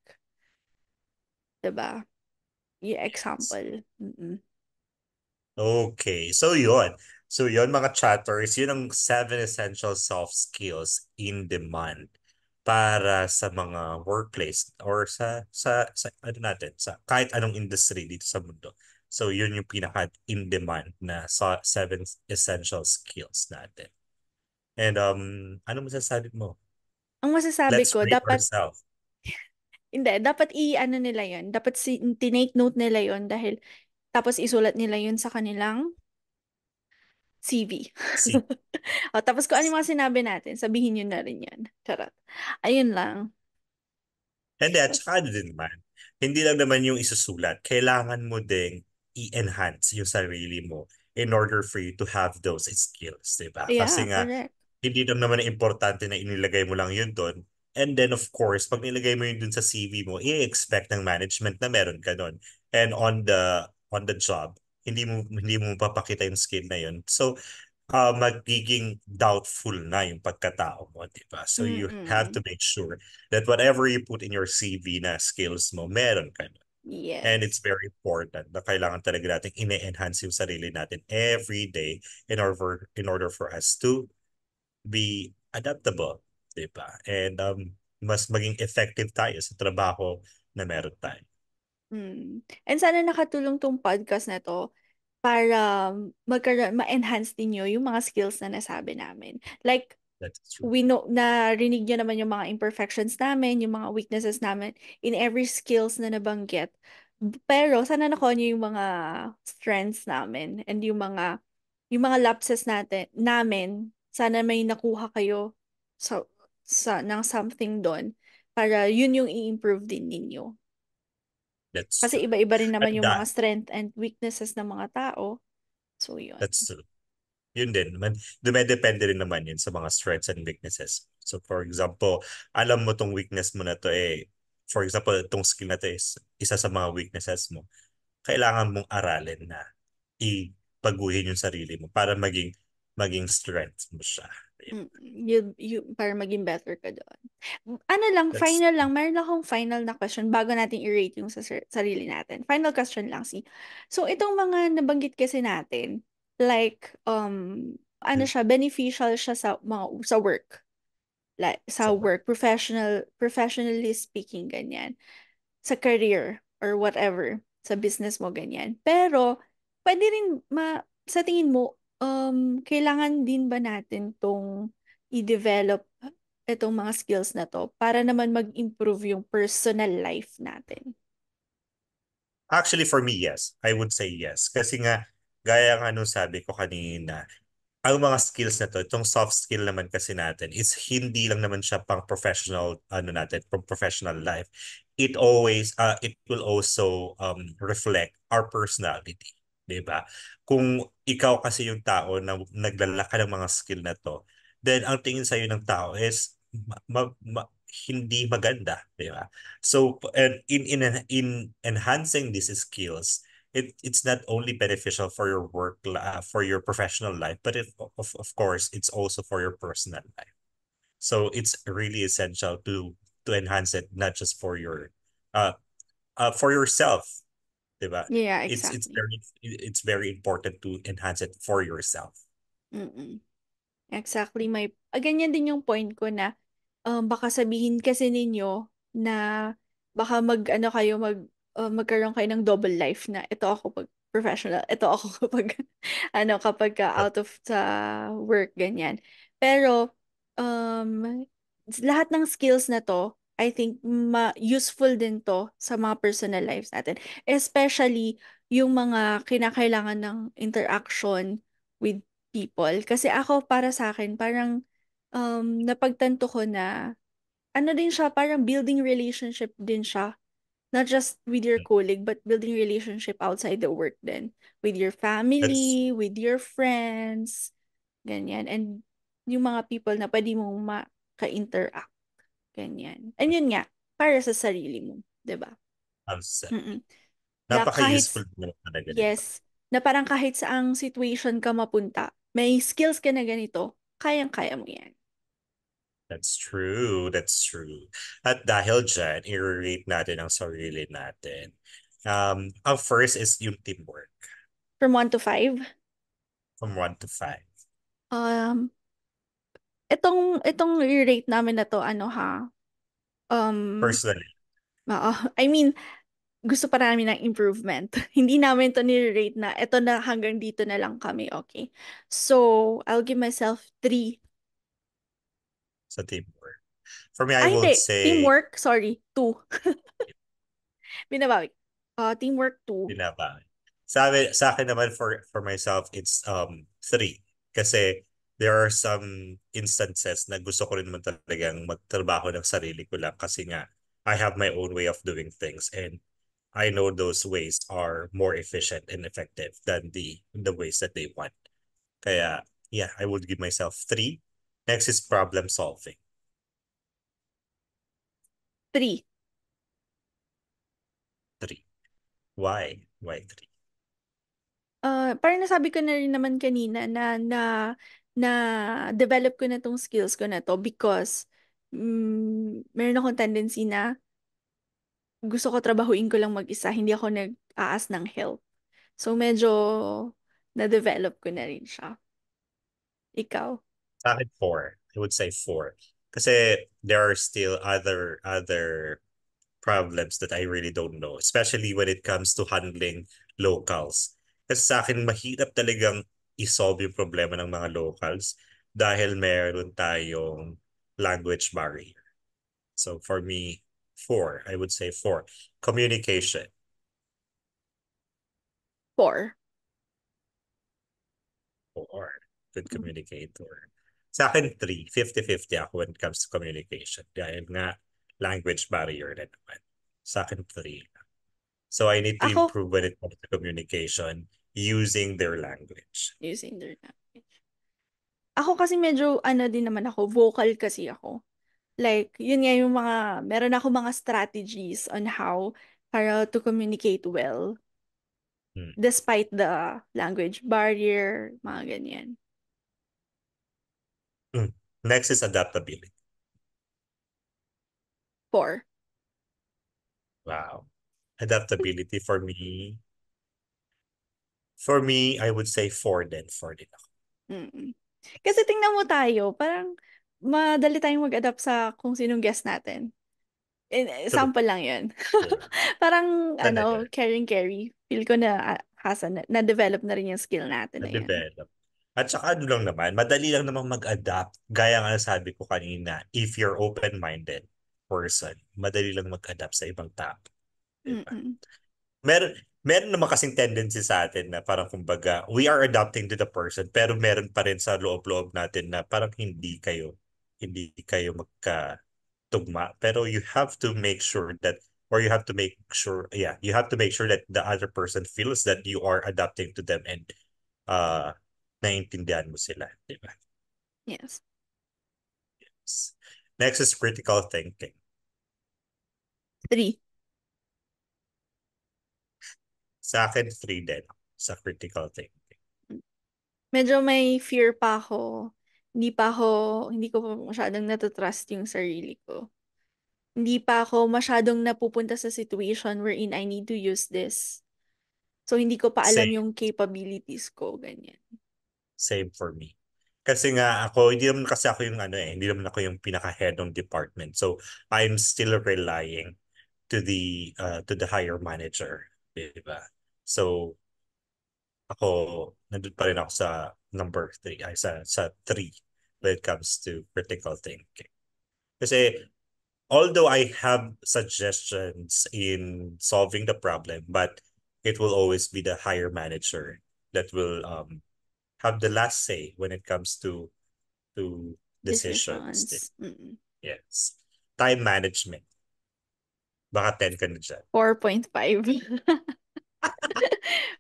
'Di ba? Yung
Yes.
example. Mm-mm.
Okay, so yun. So yun mga chatters, yun ang 7 essential soft skills in demand para sa mga workplace or sa ano natin, sa kahit anong industry dito sa mundo. So yun yung pinaka in demand na 7 essential skills natin. And ano masasabi mo?
Ang masasabi
Let's
ko,
rate
dapat,
ourselves.
hindi, dapat i-ano nila yon, dapat tinake note nila yon, dahil tapos isulat nila yun sa kanilang CV.
See,
O, tapos kung ano yung mga sinabi natin, sabihin nyo na rin yan. Charot. Ayun lang.
hindi, at saka ano din naman, hindi lang naman yung isusulat. Kailangan mo ding i-enhance yung sarili mo in order for you to have those skills, di ba?
Yeah,
Kasi nga,
correct.
hindi lang naman importante na inilagay mo lang yun doon. And then, of course, pag nilagay mo yun dun sa CV mo, i-expect ng management na meron ka doon. And on the job, hindi mo papakita yung skill na yun. So, magiging doubtful na yung pagkatao mo, di ba? So you have to
Mm-mm.
make sure that whatever you put in your CV na skills mo, meron ka na. And it's
Yes.
very important na kailangan talaga natin ine-enhance yung sarili natin every day in order for us to be adaptable, di ba? And mas maging effective tayo sa trabaho na meron tayo.
Mm. And sana nakatulong tong podcast na to para ma-enhance din nyo yung mga skills na nasabi namin. Like,
That's true.
we know, narinig nyo naman yung mga imperfections namin, yung mga weaknesses namin in every skills na nabanggit. Pero sana nakuha nyo yung mga strengths namin and yung mga lapses namin, sana may nakuha kayo ng something doon para yun yung i-improve din ninyo.
That's
Kasi
true.
iba-iba rin
At
naman yung mga strength and weaknesses ng mga tao. So, yun.
that's true. Yun din. Dumedepende rin naman yun sa mga strengths and weaknesses. So for example, alam mo tong weakness mo na to for example, itong skill na to is isa sa mga weaknesses mo. Kailangan mong aralin na ipaguhin yung sarili mo para maging strength mo siya.
Para maging better ka doon. Ano lang,
That's
final lang. Meron akong final na question bago natin i-rate yung sa sarili natin. Final question lang, si. So, itong mga nabanggit kasi natin, like, ano siya, beneficial siya sa work. Like, sa
sa work.
work, professionally speaking, ganyan. Sa career, or whatever, sa business mo, ganyan. Pero, pwede rin, sa tingin mo, kailangan din ba natin tong i-develop itong mga skills na to para naman mag-improve yung personal life natin?
Actually, for me, yes. I would say yes. Kasi nga, gaya nga nung sabi ko kanina, ang mga skills na to, itong soft skill naman kasi natin, is hindi lang naman siya pang professional, ano natin, pang professional life. It will also reflect our personality. 'Di ba? Kung ikaw kasi yung tao na naglalaka ng mga skill na to, then ang tingin sa'yo ng tao is hindi maganda, 'di ba? So, and in enhancing these skills, it's not only beneficial for your for your professional life, but of course it's also for your personal life. So it's really essential to enhance it, not just uh for yourself, diba?
Yeah,
It's
exactly.
very important to enhance it for yourself.
Mm. Exactly ganyan din yung point ko na baka sabihin kasi ninyo na baka magkaroon kayo ng double life na ito ako pag professional, ito ako kapag kapag
But
out of sa work ganyan. Pero um lahat ng skills na to, I think useful din to sa mga personal lives natin, especially yung mga kinakailangan ng interaction with people. Kasi ako, para sa akin, parang napagtanto ko na ano din siya, parang building relationship din siya. Not just with your colleague, but building relationship outside the work din. With your
that's
family, with your friends, ganyan. And yung mga people na pwede mong maka-interact, ganyan. And yun nga, para sa sarili mo, 'di ba?
upset.
Mm-mm. Na
Napaka-useful naman talaga nito.
yes, na parang kahit saang situation ka mapunta, may skills ka na ganito, kayang-kaya mo yan.
That's true. That's true. At dahil dyan, i-rate natin ang sarili natin. Ang first is yung teamwork
From 1 to 5,
from 1 to 5.
um, itong rate namin na to, ano ha, um,
Personally,
I mean, gusto pa namin ng improvement. Hindi namin to ni-rate na, ito na, hanggang dito na lang kami, okay? So, I'll give myself 3.
sa teamwork. For me, I
Ay,
would
hindi.
say,
Teamwork, sorry, 2. Binabawi. Teamwork 2.
binaba. Sa akin naman, for myself, it's 3. Kasi there are some instances na gusto ko rin naman talagang magtrabaho ng sarili ko lang kasi nga I have my own way of doing things and I know those ways are more efficient and effective than the ways that they want. Kaya, yeah, I would give myself 3. Next is problem solving.
3.
3. Why? Why 3?
Parang nasabi ko na rin naman kanina na develop ko na tong skills ko na to because meron akong tendency na gusto ko trabahuin ko lang mag-isa, hindi ako nag-aas ng help. So medyo na-develop ko na rin siya. Ikaw?
Sa akin, 4. I would say 4. Kasi there are still other problems that I really don't know, especially when it comes to handling locals. Kasi sa akin, mahirap talagang isolve yung problema ng mga locals dahil meron tayong language barrier. So for me, 4. I would say 4. Communication.
4.
4. Good communicator. Sa akin, 3. 50-50 ako when it comes to communication. Dahil nga, language barrier na naman. Sa akin, 3. So I need to
Ako,
improve when it comes to communication using their language.
using their language. Ako kasi medyo ano din naman ako, vocal kasi ako. Like, yun nga yung meron ako mga strategies on how para to communicate well
Hmm.
despite the language barrier, mga ganyan.
Next is adaptability.
4.
Wow. Adaptability for me, I would say 4 then. 4 din ako.
Mm. Kasi tingnan mo tayo, parang madali tayong mag-adapt sa kung sinong guest natin.
True.
Sample lang yun.
True.
Parang,
Talaga.
caring. Feel ko na, Hasan, na-develop na rin yung skill natin na yun.
Na-develop. At saka ano lang naman, madali lang namang mag-adapt. Gaya nga sabi ko kanina, if you're open-minded person, madali lang mag-adapt sa ibang tao. Diba?
Mm-mm.
Meron naman kasing tendency sa atin na parang kumbaga, we are adapting to the person, pero meron pa rin sa loob-loob natin na parang hindi kayo magkatugma. Pero you have to make sure that, or you have to make sure that the other person feels that you are adapting to them and uh, naiintindihan mo sila. Diba?
Yes.
Next is critical thinking.
3.
Sa akin, 3 din sa critical thinking.
Medyo may fear pa ako. Hindi ko pa masyadong natatrust yung sarili ko. Hindi pa ako masyadong napupunta sa situation wherein I need to use this. So, hindi ko pa alam
Same,
yung capabilities ko, ganyan.
same for me. Kasi nga ako, hindi naman kasi ako yung hindi naman ako yung pinaka-head ng department. So, I'm still relying to the higher manager, 'di ba? So, ako nandun pa rin ako sa number 3, ay sa 3 when it comes to critical thinking. Kasi although I have suggestions in solving the problem, but it will always be the higher manager that will have the last say when it comes to decisions.
Decisions. Mm.
Yes. Time management. Baka 10 ka na dyan.
4.5.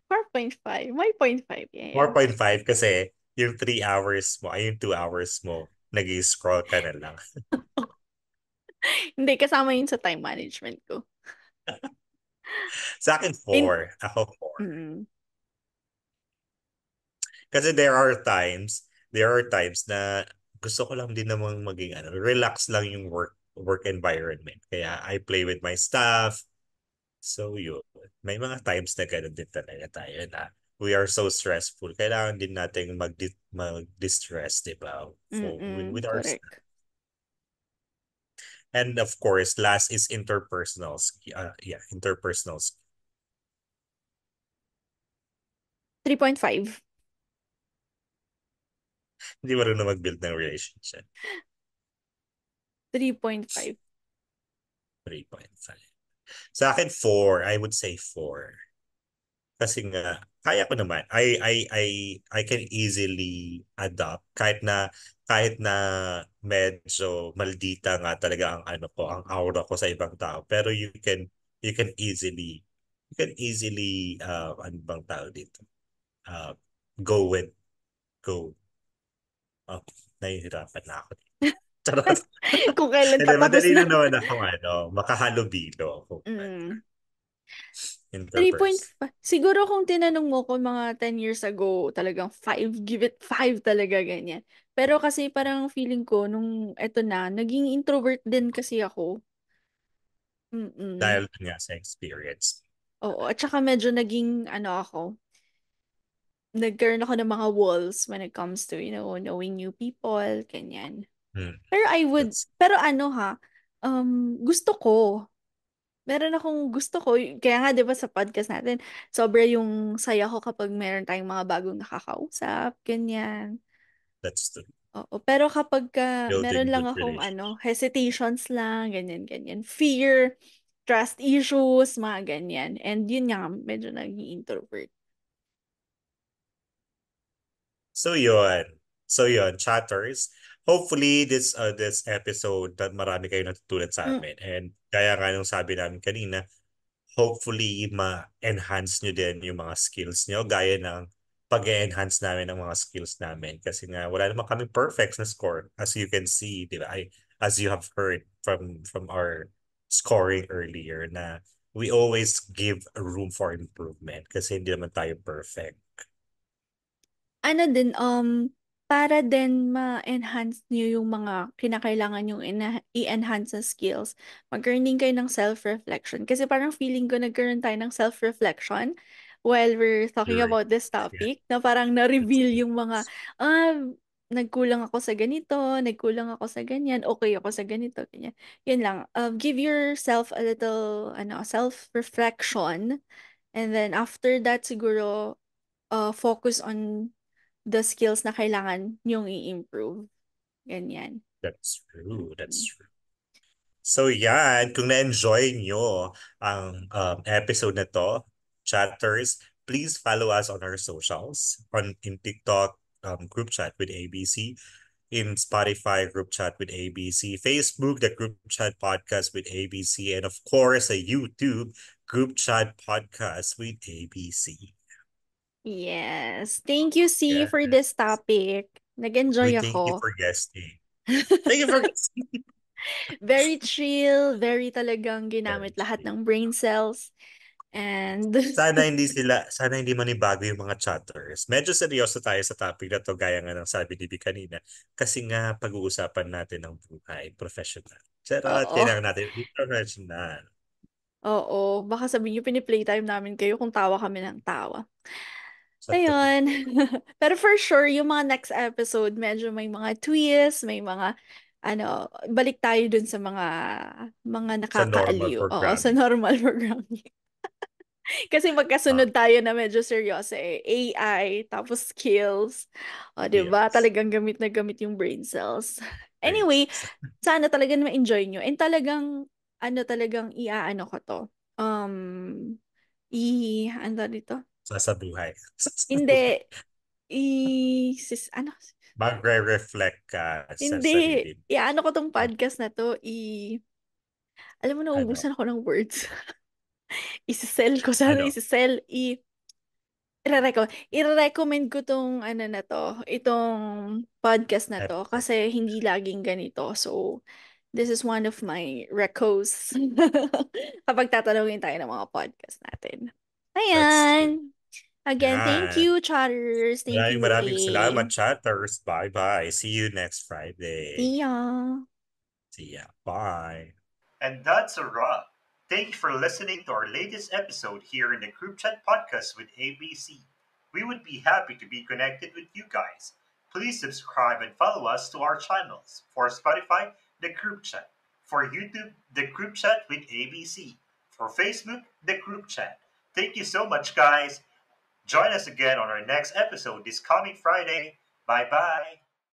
4.5. May 0.5. Yeah, yeah.
4.5 kasi yung 3 hours mo, ay yung 2 hours mo, nag-scroll ka na lang.
Hindi, kasama yun sa time management ko.
Sa akin,
In,
4. Ako, 4.
mm,
Kasi there are times na gusto ko lang din namang maging relax lang yung work environment. Kaya I play with my staff. So yun, may mga times na gano'n din talaga tayo na we are so stressful. Kailangan din natin mag-distress, di ba? With our staff.
correct.
And of course, last is interpersonal. Interpersonal.
3.5.
Hindi marunong mag-build ng relationship.
3.5.
3.5. Sa akin, 4. I would say 4. Kasi nga, kaya ko naman. I can easily adapt kahit na medyo maldita nga talaga ang ang aura ko sa ibang tao. Pero you can easily ano bang tawag dito? Uh, go with go. Oh, nahihirapan na ako. Charot.
Kung kailan
Hindi,
patapos
madali
na.
na naman ako makahalubilo ako.
Mm.
Interpersonal.
3.5. Siguro kung tinanong mo ko mga 10 years ago, talagang 5, give it 5 talaga ganyan. Pero kasi parang feeling ko nung eto na, naging introvert din kasi ako. Mm.
Dahil nga sa experience.
Oo, at saka medyo naging nagkaroon ako ng mga walls when it comes to, knowing new people, ganyan.
Hmm. That's
Pero gusto ko. Meron akong gusto ko, kaya nga 'di ba sa podcast natin, sobra yung saya ko kapag meron tayong mga bagong nakakausap, ganyan.
that's the
Oo, pero kapag meron
building
lang
good
akong
relationship.
hesitations lang, ganyan, ganyan. Fear, trust issues, mga ganyan. And yun nga, medyo naging introvert.
So yun, chatters. Hopefully this episode that marami kayo natutunan sa
Mm,
amin. And kaya nga nung sabi namin kanina, hopefully ma-enhance nyo din yung mga skills nyo gaya ng pag-enhance namin ng mga skills namin. Kasi nga wala naman kami perfect na score. As you can see, di ba? As you have heard from our scoring earlier na we always give a room for improvement kasi hindi naman tayo perfect.
ano din, para din ma-enhance niyo yung mga kinakailangan yung i-enhance na skills, magkaroon din kayo ng self-reflection. Kasi parang feeling ko nagkaroon tayo ng self-reflection while we're talking
You're,
about this
yeah,
topic, na parang
that's
na-reveal yung mga, ah, nagkulang ako sa ganito, nagkulang ako sa ganyan, okay ako sa ganito, ganyan. Yun lang, give yourself a little, self-reflection. And then after that, siguro, focus on the skills na kailangan nyong i-improve. Ganyan.
that's true. That's
Mm.
true. So yan, kung na-enjoy nyo ang episode na to, chatters, please follow us on our socials, in TikTok, group chat with ABC, in Spotify, group chat with ABC, Facebook, the group chat podcast with ABC, and of course, a YouTube group chat podcast with ABC.
Yes. Thank you, C,
Yeah.
for this topic.
We
Nag-enjoy
thank you
ako.
for guesting. Thank you for guesting.
Very chill, very talagang ginamit lahat ng brain cells. And
Sana hindi manibago yung mga chatters. Medyo seryoso tayo sa topic na to, gaya nga ng sabi ni B kanina. Kasi nga pag-uusapan natin ng buhay, professional. Charot,
oo,
kailangan natin professional.
oo, baka sabihin niyo piniplaytime namin kayo kung tawa kami ng tawa.
Sa tuloy.
Ayun. Pero for sure, yung mga next episode, medyo may mga twist, may mga, balik tayo dun sa mga
Sa normal
nakakaaliw. Oo, sa
programming.
normal programming. Kasi
Ah,
magkasunod tayo na medyo seryoso eh. AI, tapos skills. O, di ba?
yes.
Talagang gamit na gamit yung brain cells.
Brain
Anyway,
cells.
sana talagang ma-enjoy nyo. And talagang, talagang iaano ko to. Ano tawag dito?
Sasabuhay. Sasabuhay.
Hindi, ano?
Magre-reflect ka sa
Hindi.
sarili mo.
Iaano ko tong
Ah,
podcast na to, alam mo,
ano?
nauubusan ako ng words. Isisell ko, sana
Ano?
isisell, i-recommend ko tong ano na to, itong podcast na to
Episode.
kasi hindi laging ganito. So, this is one of my recos kapag tatanungin tayo ng mga podcast natin.
That's true.
Ayan. Again, thank
Yan.
you, chatters. Thank
Maraming
you,
maraming
A.
salamat, chatters. Bye-bye. See you next Friday.
See ya.
See ya. Bye. And that's a wrap. Thank you for listening to our latest episode here in the Group Chat Podcast with ABC. We would be happy to be connected with you guys. Please subscribe and follow us to our channels. For Spotify, the Group Chat. For YouTube, the Group Chat with ABC. For Facebook, the Group Chat. Thank you so much, guys. Join us again on our next episode this coming Friday. Bye bye.